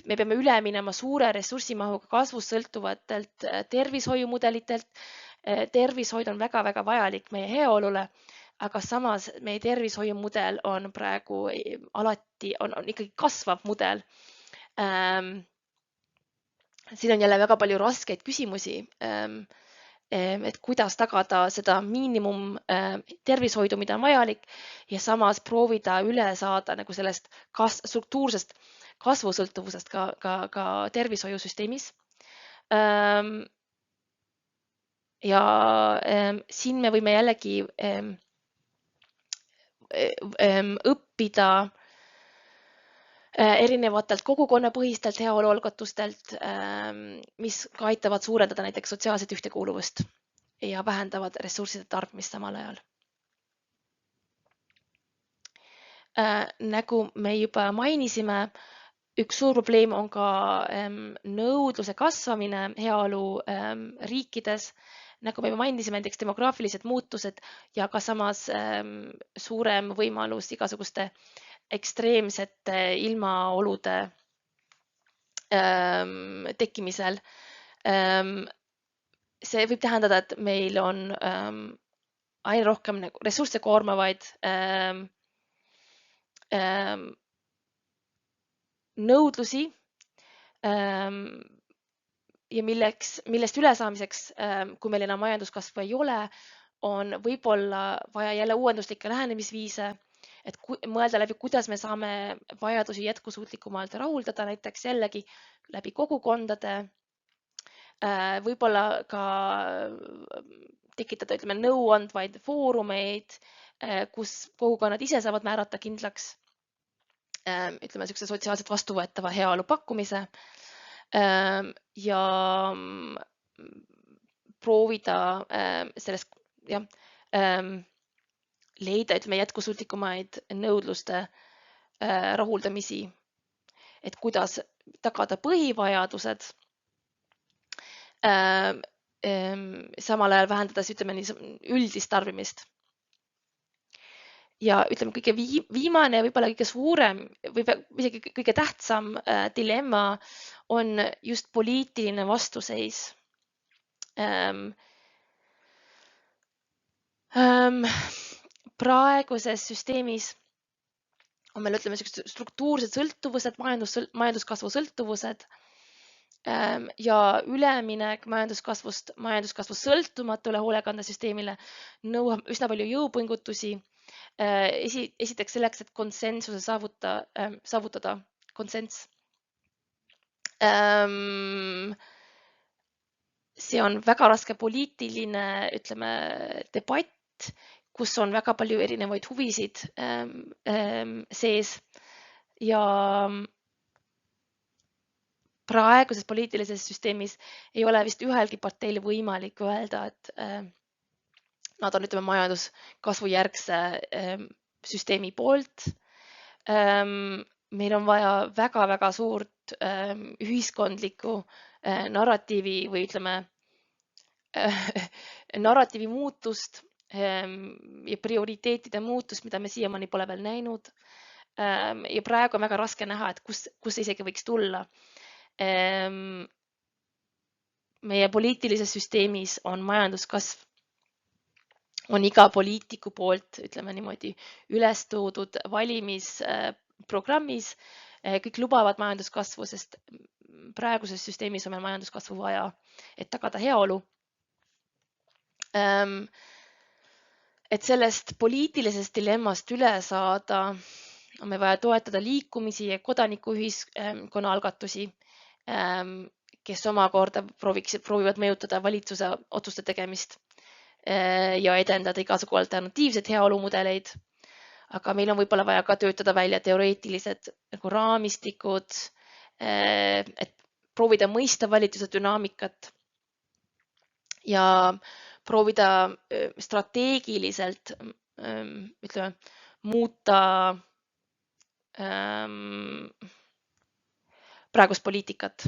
me peame üle minema suure ressursimahuga kasvust sõltuvatelt tervishoiumudelitelt. Tervishoid on väga-väga vajalik meie heaolule, aga samas meie tervishoiumudel on praegu alati on ikkagi kasvav mudel. Siin on jälle väga palju raskeid küsimusi, et kuidas tagada seda miinimum tervishoidu, mida on vajalik ja samas proovida üle saada nagu sellest struktuursest kasvusõltuvusest ka tervishoiusüsteemis. Ja siin me võime jällegi õppida erinevatelt kogukonnapõhistelt heaolualgatustelt, mis ka aitavad suurendada näiteks sotsiaalset ühtekuuluvust ja vähendavad ressursside tarbimist samal ajal. Nagu me juba mainisime, üks suur probleem on ka nõudluse kasvamine heaolu riikides, nagu me juba mainisime, näiteks demograafilised muutused ja ka samas suurem võimalus igasuguste ekstreemsete ilmaolude tekkimisel. See võib tähendada, et meil on aina rohkem ressursse koormavaid nõudlusi ja millest ülesaamiseks, kui meil enam majanduskasvu ei ole, on võib-olla vaja jälle uuenduslikke lähenemisviise, et mõelda läbi, kuidas me saame vajadusi jätkusuutlikumalt rahuldada, näiteks jällegi läbi kogukondade, võib-olla ka tekitada, ütleme, nõuandvaid foorumeid, kus kogukonnad ise saavad määrata kindlaks ütleme, niisuguse sotsiaalselt vastuvõetava heaolu pakkumise ja proovida sellest jah, leida, ütleme, jätkusuutlikumaid nõudluste rahuldamisi, et kuidas tagada põhivajadused, samal ajal vähendades, ütleme, üldist tarbimist. Ja ütleme, kõige viimane ja võib-olla kõige suurem või isegi kõige tähtsam dilemma on just poliitiline vastuseis. Praeguses süsteemis on meil, ütleme, struktuursed sõltuvused, majanduskasvu sõltuvused ja üleminek majanduskasvu sõltumatule hoolekandesüsteemile nõuab üsna palju jõupingutusi. Esiteks selleks, et konsensuse saavutada konsens. See on väga raske poliitiline, ütleme, debatt, kus on väga palju erinevaid huvisid sees ja praeguses poliitilises süsteemis ei ole vist ühelgi parteil võimalik öelda, et nad on, ütleme, majanduskasvu järgse süsteemi poolt. Meil on vaja väga-väga suurt ühiskondlikku narratiivi või, ütleme, narratiivi muutust ja prioriteetide muutust, mida me siiamaani pole veel näinud. Ja praegu on väga raske näha, et kus isegi võiks tulla. Meie poliitilises süsteemis on majanduskasv on iga poliitiku poolt, ütleme niimoodi, üles toodud valimisprogrammis. Kõik lubavad majanduskasvu, sest praeguses süsteemis on meil majanduskasvu vaja, et tagada heaolu. Et sellest poliitilisest dilemmast üle saada, on meil vaja toetada liikumisi ja kodanikuühiskonna algatusi, kes omakorda proovivad mõjutada valitsuse otsuste tegemist ja edendada igasugu alternatiivseid heaolumudeleid. Aga meil on võib-olla vaja ka töötada välja teoreetilised raamistikud, et proovida mõista valitsuse dünaamikat ja proovida strateegiliselt, ütleme, muuta praegust poliitikat.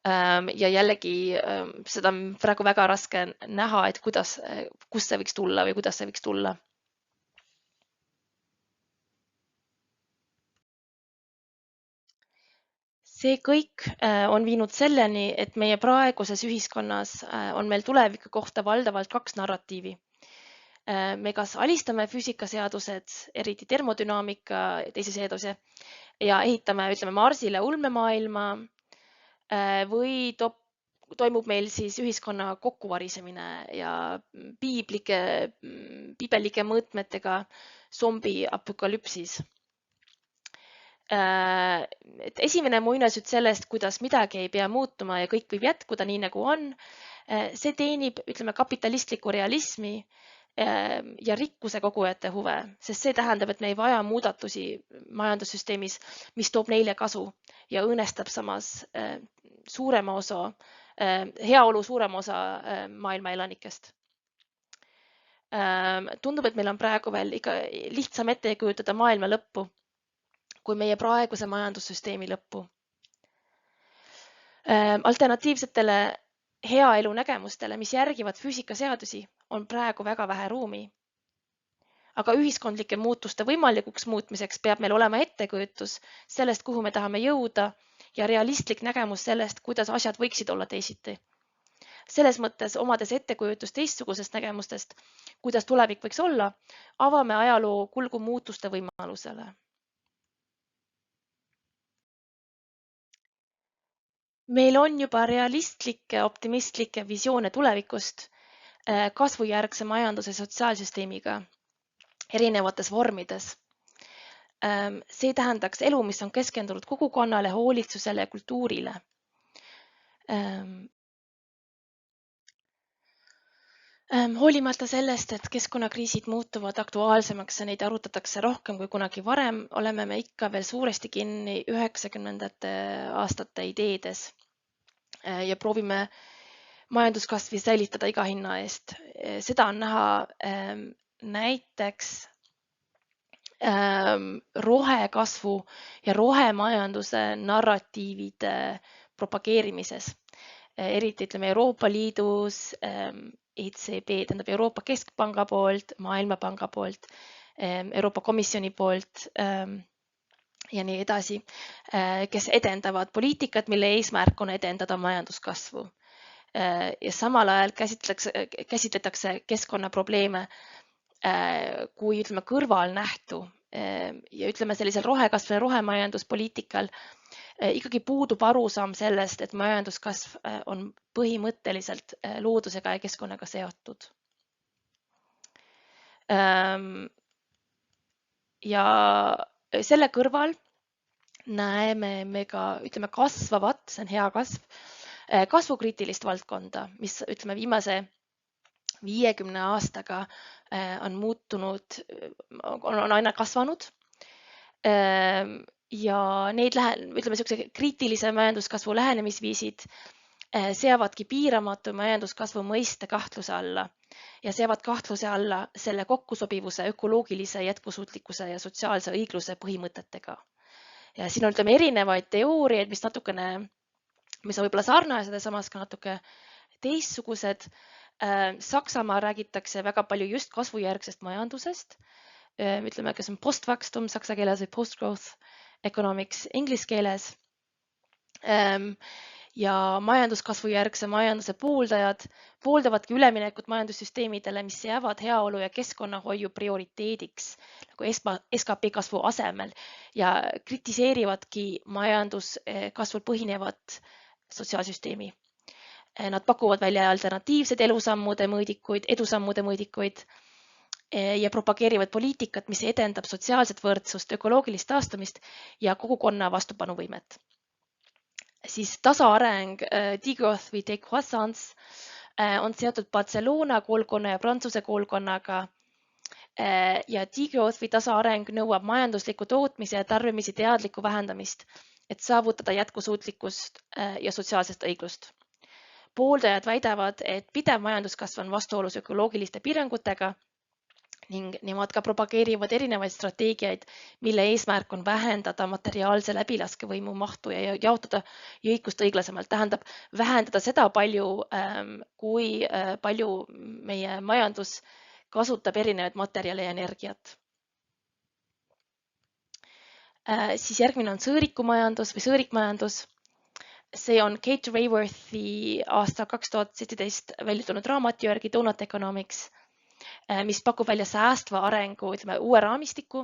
Ja jällegi seda on praegu väga raske näha, et kust see võiks tulla või kuidas see võiks tulla. See kõik on viinud selleni, et meie praeguses ühiskonnas on meil tuleviku kohta valdavalt kaks narratiivi. Me kas alistame füüsikaseadused, eriti termodünaamika teise seaduse ja ehitame, ütleme, Marsile ulmemaailma või toimub meil siis ühiskonna kokkuvarisemine ja piibelike mõõtmetega zombi apokalüpsis. Et esimene muinasjutt sellest, kuidas midagi ei pea muutuma ja kõik võib jätkuda nii, nagu on, see teenib, ütleme, kapitalistliku realismi ja rikkuse kogujate huve, sest see tähendab, et me ei vaja muudatusi majandussüsteemis, mis toob neile kasu ja õõnestab samas heaolu suurema osa maailma elanikest. Tundub, et meil on praegu veel ikka lihtsam ette kujutada maailma lõppu kui meie praeguse majandussüsteemi lõppu. Alternatiivsetele hea elu nägemustele, mis järgivad füüsikaseadusi, on praegu väga vähe ruumi. Aga ühiskondlike muutuste võimalikuks muutmiseks peab meil olema ettekujutus sellest, kuhu me tahame jõuda ja realistlik nägemus sellest, kuidas asjad võiksid olla teisiti. Selles mõttes, omades ettekujutust teistsugusest nägemustest, kuidas tulevik võiks olla, avame ajaloo kulgu muutuste võimalusele. Meil on juba realistlikke, optimistlikke visioone tulevikust kasvujärgse majanduse sotsiaalsüsteemiga erinevates vormides. See tähendaks elu, mis on keskendunud kogukonnale, hoolitsusele ja kultuurile. Hoolimata sellest, et keskkonnakriisid muutuvad aktuaalsemaks ja neid arutatakse rohkem kui kunagi varem, oleme me ikka veel suuresti kinni 90ndate aastate ideedes ja proovime majanduskasvi säilitada iga hinna eest. Seda on näha näiteks rohekasvu ja rohemajanduse narratiivide propageerimises. Eriti ütleme Euroopa Liidus, ECB, tähendab Euroopa Keskpanga poolt, Maailmapanga poolt, Euroopa Komisjoni poolt ja nii edasi, kes edendavad poliitikat, mille eesmärk on edendada majanduskasvu. Ja samal ajal käsitletakse keskkonnaprobleeme kui ütleme kõrvalnähtu ja ütleme sellisel rohekasvu ja rohemajanduspoliitikal ikkagi puudub arusaam sellest, et majanduskasv on põhimõtteliselt loodusega ja keskkonnaga seotud. Ja selle kõrval näeme me ka ütleme kasvavat, see on hea kasv, kasvukriitilist valdkonda, mis ütleme viimase 50 aastaga on muutunud, on aina kasvanud. Ja neid ütleme niisuguse kriitilise majanduskasvu lähenemisviisid seavadki piiramatu majanduskasvu mõiste kahtluse alla ja seavad kahtluse alla selle kokkusobivuse ökoloogilise jätkusuutlikkuse ja sotsiaalse õigluse põhimõtetega. Ja siin on ütleme erinevaid teooriaid, mis on võib-olla sarnased ja samas ka natuke teistsugused. Saksamaal räägitakse väga palju just kasvujärgsest majandusest, ütleme, kes on postvakstum saksa keeles või post-growth economics inglise keeles. Ja majanduskasvu järgse majanduse pooldavadki üleminekut majandussüsteemidele, mis jäävad heaolu ja keskkonnahoiu prioriteediks nagu SKP kasvu asemel ja kritiseerivadki majanduskasvul põhinevat sotsiaalsüsteemi. Nad pakuvad välja alternatiivsed edusammude mõõdikuid ja propageerivad poliitikat, mis edendab sotsiaalset võrdsust, ökoloogilist taastumist ja kogukonna vastupanuvõimet. Siis tasaareng, degrowth või decroissance on seotud Barcelona koolkonna ja Prantsuse koolkonnaga ja degrowth või tasaareng nõuab majandusliku tootmise ja tarbimise teadlikku vähendamist, et saavutada jätkusuutlikkust ja sotsiaalset õiglust. Pooldajad väidavad, et pidev majanduskasv on vastuolus ökoloogiliste piirangutega ning nemad ka propageerivad erinevaid strateegiaid, mille eesmärk on vähendada materiaalse läbilaskevõimu mahtu ja jaotada jõikust õiglasemalt. Tähendab vähendada seda kui palju meie majandus kasutab erinevaid materjale ja energiat. Siis järgmine on sõõrikumajandus või sõõrikmajandus. See on Kate Raworthi aasta 2017 välja tulnud raamatu järgi Donut Economics, mis pakub välja säästva arengu uue raamistiku,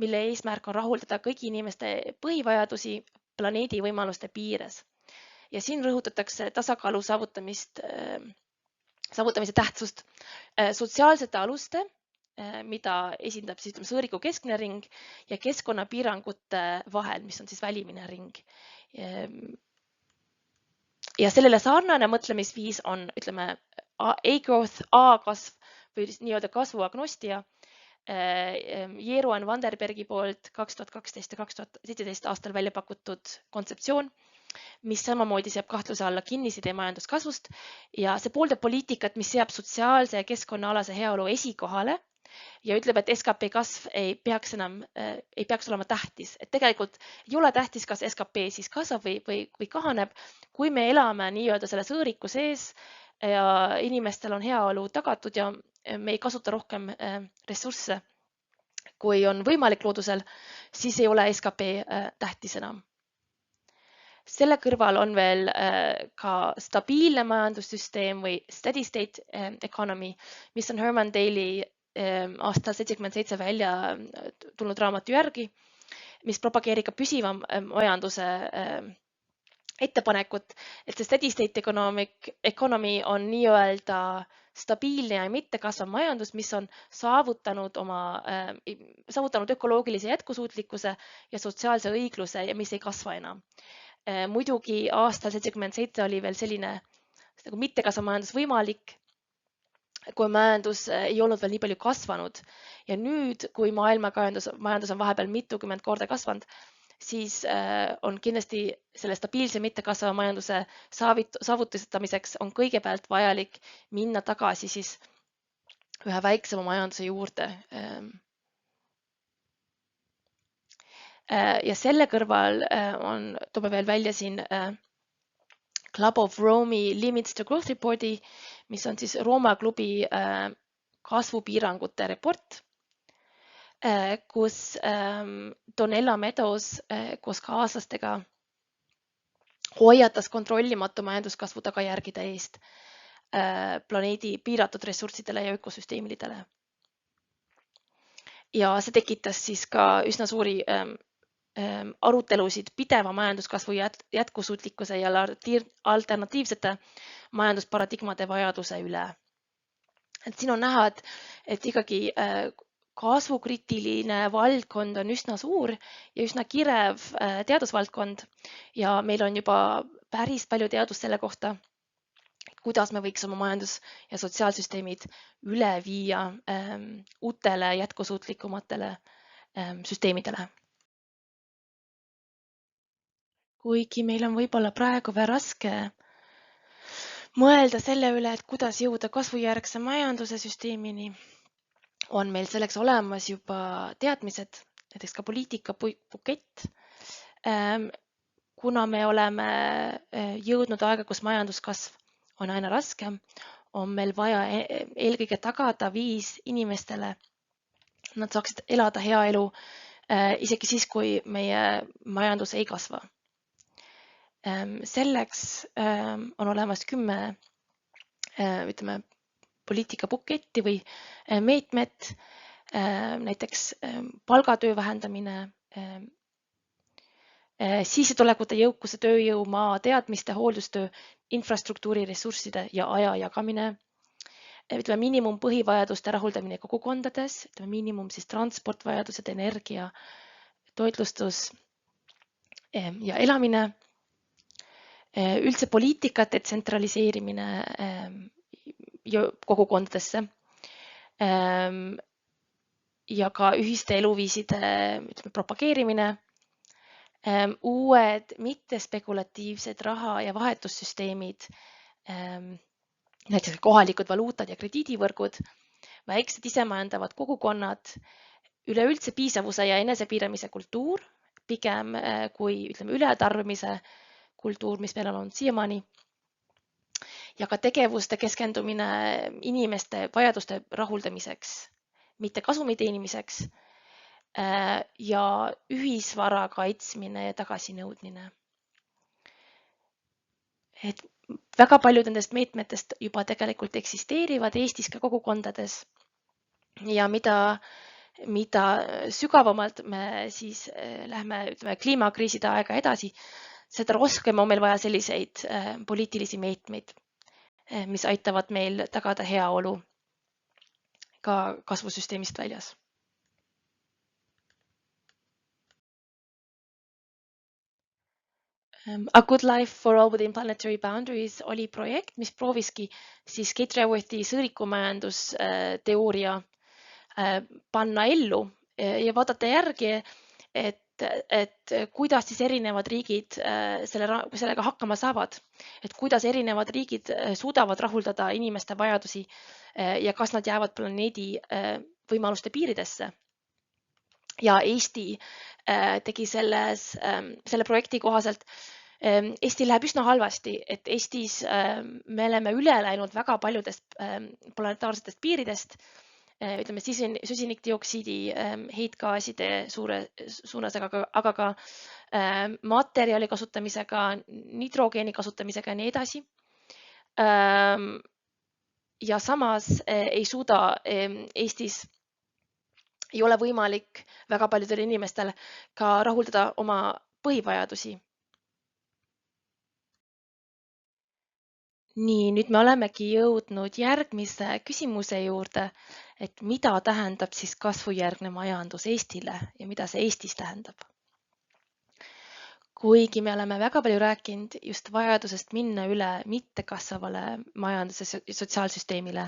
mille eesmärk on rahuldada kõigi inimeste põhivajadusi planeedi võimaluste piires. Ja siin rõhutatakse tasakaalu saavutamise tähtsust sotsiaalsete aluste, mida esindab sõõriku keskmine ring ja keskkonnapiirangute vahel, mis on siis välimine ring. Ja sellele sarnane mõtlemisviis on, ütleme, A-growth, A-kasv või nii-öelda kasvuagnostia Jeroen Vanderbergi poolt 2012 ja 2017 aastal välja pakutud kontseptsioon, mis samamoodi seab kahtluse alla kinnisidee majanduskasvust ja see pooldab poliitikat, mis seab sotsiaalse ja keskkonnaalase heaolu esikohale ja ütleb, et SKP kasv ei peaks olema tähtis. Et tegelikult ei ole tähtis, kas SKP siis kasvab või kahaneb, kui me elame nii-öelda selle sõõriku sees ja inimestel on heaolu tagatud ja me ei kasuta rohkem ressursse, kui on võimalik loodusel, siis ei ole SKP tähtis enam. Selle kõrval on veel ka stabiilne majandussüsteem või steady state economy, mis on Herman Daly aastal 77 välja tulnud raamatu järgi, mis propageerib ka püsiva majanduse ettepanekut, et see steady state economy on nii-öelda stabiilne ja mitte kasvav majandus, mis on saavutanud ökoloogilise jätkusuutlikkuse ja sotsiaalse õigluse ja mis ei kasva enam. Muidugi aastal 77 oli veel selline mitte kasvav majandus võimalik. kui majandus ei olnud veel nii palju kasvanud. Ja nüüd, kui maailma majandus on vahepeal mitukümmend korda kasvanud, siis on kindlasti selle stabiilse mittekasvava majanduse saavutamiseks on kõigepealt vajalik minna tagasi siis ühe väiksema majanduse juurde. Ja selle kõrval toome veel välja siin Club of Rome'i Limits to Growth Reporti, mis on siis Rooma klubi kasvupiirangute report, kus Donella Meadows koos kaaslastega hoiatas kontrollimatu majanduskasvu tagajärgide eest planeedi piiratud ressurssidele ja ökosüsteemidele. Ja see tekitas siis ka üsna suuri arutelusid pideva majanduskasvu jätkusuutlikkuse ja alternatiivsete majandusparadigmade vajaduse üle. Et siin on näha, et ikkagi kasvukritiline valdkond on üsna suur ja üsna kirev teadusvaldkond ja meil on juba päris palju teadust selle kohta, kuidas me võiks oma majandus- ja sotsiaalsüsteemid üle viia uutele jätkusuutlikumatele süsteemidele. Kuigi meil on võib-olla praegu veel raske mõelda selle üle, et kuidas jõuda kasvujärgse majanduse süsteemini, on meil selleks olemas juba teadmised, näiteks ka poliitikapukett. Kuna me oleme jõudnud aega, kus majanduskasv on aina raskem, on meil vaja eelkõige tagada viis inimestele, nad saaksid elada hea elu isegi siis, kui meie majandus ei kasva. Selleks on olemas 10 poliitikapuketti või meetmed, näiteks palgatöö vähendamine, sissetulekute, jõukuse, tööjõu, maa, teadmiste, hooldustöö, infrastruktuuri, ressursside ja aja jagamine, miinimum põhivajaduste rahuldamine kogukondades, miinimum siis transportvajadused, energia, toitlustus ja elamine, üldse poliitika detsentraliseerimine kogukondadesse ja ka ühiste eluviiside propageerimine, uued mittespekulatiivsed raha- ja vahetussüsteemid, näiteks kohalikud valuutad ja krediidivõrgud, väiksed isemajandavad kogukonnad, üleüldse piisavuse ja enesepiiramise kultuur, pigem kui ületarbimise kultuur, mis meil on olnud siiamaani, ja ka tegevuste keskendumine inimeste vajaduste rahuldamiseks, mitte kasumi teenimiseks ja ühisvara kaitsmine ja tagasinõudmine. Et väga paljud nendest meetmetest juba tegelikult eksisteerivad Eestis ka kogukondades ja mida sügavamalt me siis lähme kliimakriiside aega edasi, seda rohkem on meil vaja selliseid poliitilisi meetmeid, mis aitavad meil tagada heaolu ka kasvusüsteemist väljas. A Good Life for All Within Planetary Boundaries oli projekt, mis prooviski siis Kate Raworthi sõõrikumajandusteooria panna ellu ja vaadata järgi, et kuidas siis erinevad riigid sellega hakkama saavad, et kuidas erinevad riigid suudavad rahuldada inimeste vajadusi ja kas nad jäävad planeedi võimaluste piiridesse. Ja Eesti tegi selle projekti kohaselt, Eesti läheb üsna halvasti, et Eestis me oleme üle läinud väga paljudest planetaarsetest piiridest, süsinikdioksiidi heitgaaside suunas, aga ka materjali kasutamisega, nitrogeeni kasutamisega ja nii edasi. Ja samas ei suuda Eestis, ei ole võimalik väga paljudel inimestel ka rahuldada oma põhivajadusi. Nii, nüüd me olemegi jõudnud järgmise küsimuse juurde, et mida tähendab siis kasvujärgne majandus Eestile ja mida see Eestis tähendab? Kuigi me oleme väga palju rääkinud just vajadusest minna üle mittekasvavale majandus- ja sotsiaalsüsteemile,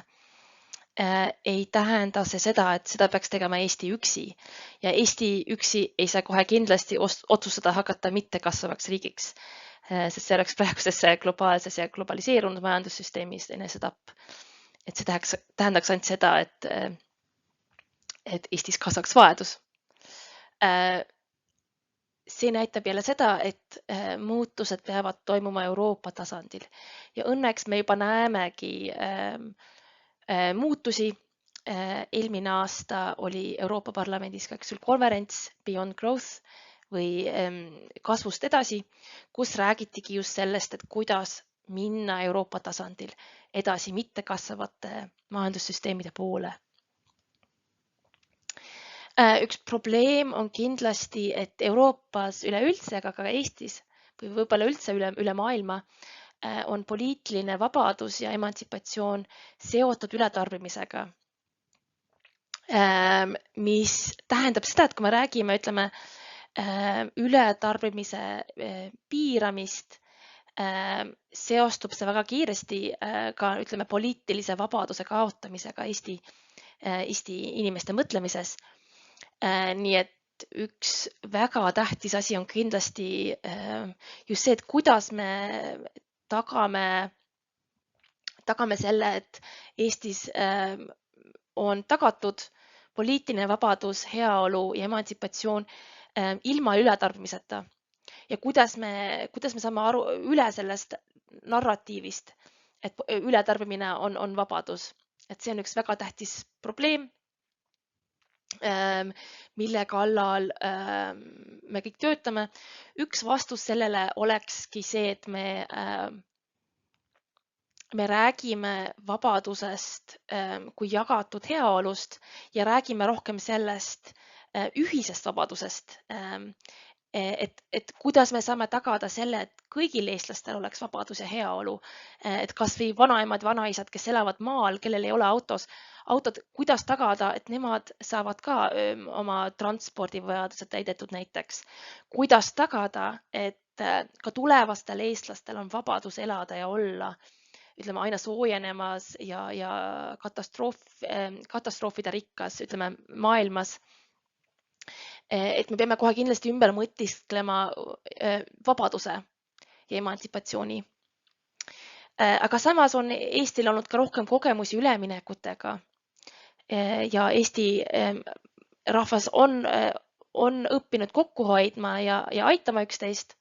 ei tähenda see seda, et seda peaks tegema Eesti üksi ja Eesti üksi ei saa kohe kindlasti otsustada hakata mittekasvavaks riigiks, sest see oleks praeguses globaalses ja globaliseerunud majandussüsteemis enesetapp. Et see tähendaks ainult seda, et Eestis kasvaks vaedus. See näitab jälle seda, et muutused peavad toimuma Euroopa tasandil ja õnneks me juba näemegi muutusi. Eelmine aasta oli Euroopa Parlamendis ka konverents Beyond Growth või kasvust edasi, kus räägitigi just sellest, et kuidas minna Euroopa tasandil edasi mittekasvavate majandussüsteemide poole. Üks probleem on kindlasti, et Euroopas üleüldse, aga ka Eestis või võib-olla üldse üle maailma on poliitiline vabadus ja emantsipatsioon seotud ületarbimisega, mis tähendab seda, et kui me räägime, ütleme, ületarbimise piiramist, seostub see väga kiiresti ka, ütleme, poliitilise vabaduse kaotamisega Eesti inimeste mõtlemises. Nii et üks väga tähtis asi on kindlasti just see, et kuidas me tagame selle, et Eestis on tagatud poliitiline vabadus, heaolu ja emantsipatsioon ilma ületarbimiseta ja kuidas me saame aru üle sellest narratiivist, et ületarbimine on vabadus. Et see on üks väga tähtis probleem, mille kallal me kõik töötame. Üks vastus sellele olekski see, et me räägime vabadusest kui jagatud heaolust ja räägime rohkem sellest ühisest vabadusest, et kuidas me saame tagada selle, et kõigil eestlastel oleks vabadus ja heaolu, et kas või vanaemad, vanaisad, kes elavad maal, kellel ei ole autod, kuidas tagada, et nemad saavad ka oma transpordivajadused täidetud näiteks. Kuidas tagada, et ka tulevastel eestlastel on vabadus elada ja olla, ütleme, aina soojenemas ja katastroofide rikkas, ütleme, maailmas. Et me peame kohe kindlasti ümber mõtisklema vabaduse ja emantsipatsiooni. Aga samas on Eestil olnud ka rohkem kogemusi üleminekutega ja Eesti rahvas on õppinud kokku hoidma ja aitama üksteist.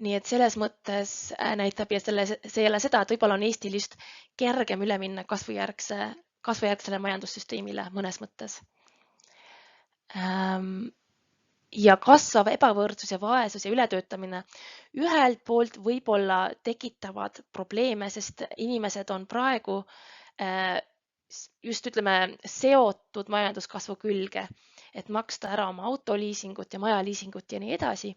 Nii et selles mõttes näitab ja see jälle seda, et võib-olla on Eestil just kergem üle minna kasvujärgsele majandussüsteemile mõnes mõttes. Ja kasvav ebavõrdsus ja vaesus ja ületöötamine ühelt poolt võib-olla tekitavad probleeme, sest inimesed on praegu just, ütleme, seotud majanduskasvu külge, et maksta ära oma autoliisingut ja majaliisingut ja nii edasi.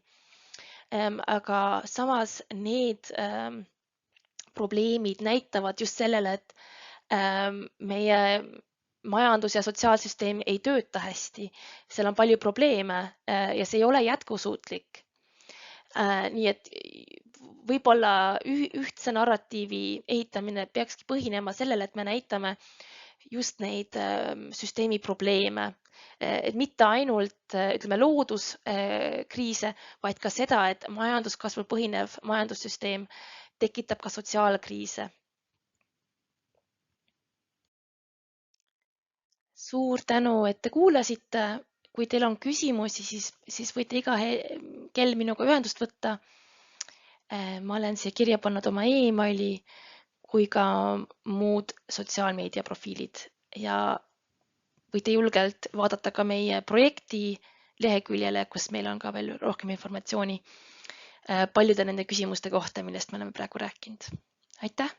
Aga samas need probleemid näitavad just sellele, et meie majandus- ja sotsiaalsüsteem ei tööta hästi, seal on palju probleeme ja see ei ole jätkusuutlik. Nii et võib-olla ühtse narratiivi ehitamine peakski põhinema sellele, et me näitame just neid süsteemi probleeme, et mitte ainult, ütleme, looduskriise, vaid ka seda, et majanduskasvul põhinev majandussüsteem tekitab ka sotsiaalkriise. Suur tänu, et te kuulasite. Kui teil on küsimusi, siis võite iga kell minuga ühendust võtta. Ma olen siia kirja pannud oma e-maili kui ka muud sotsiaalmeediaprofiilid ja võite julgelt vaadata ka meie projekti leheküljele, kus meil on ka veel rohkem informatsiooni paljude nende küsimuste kohta, millest me oleme praegu rääkinud. Aitäh!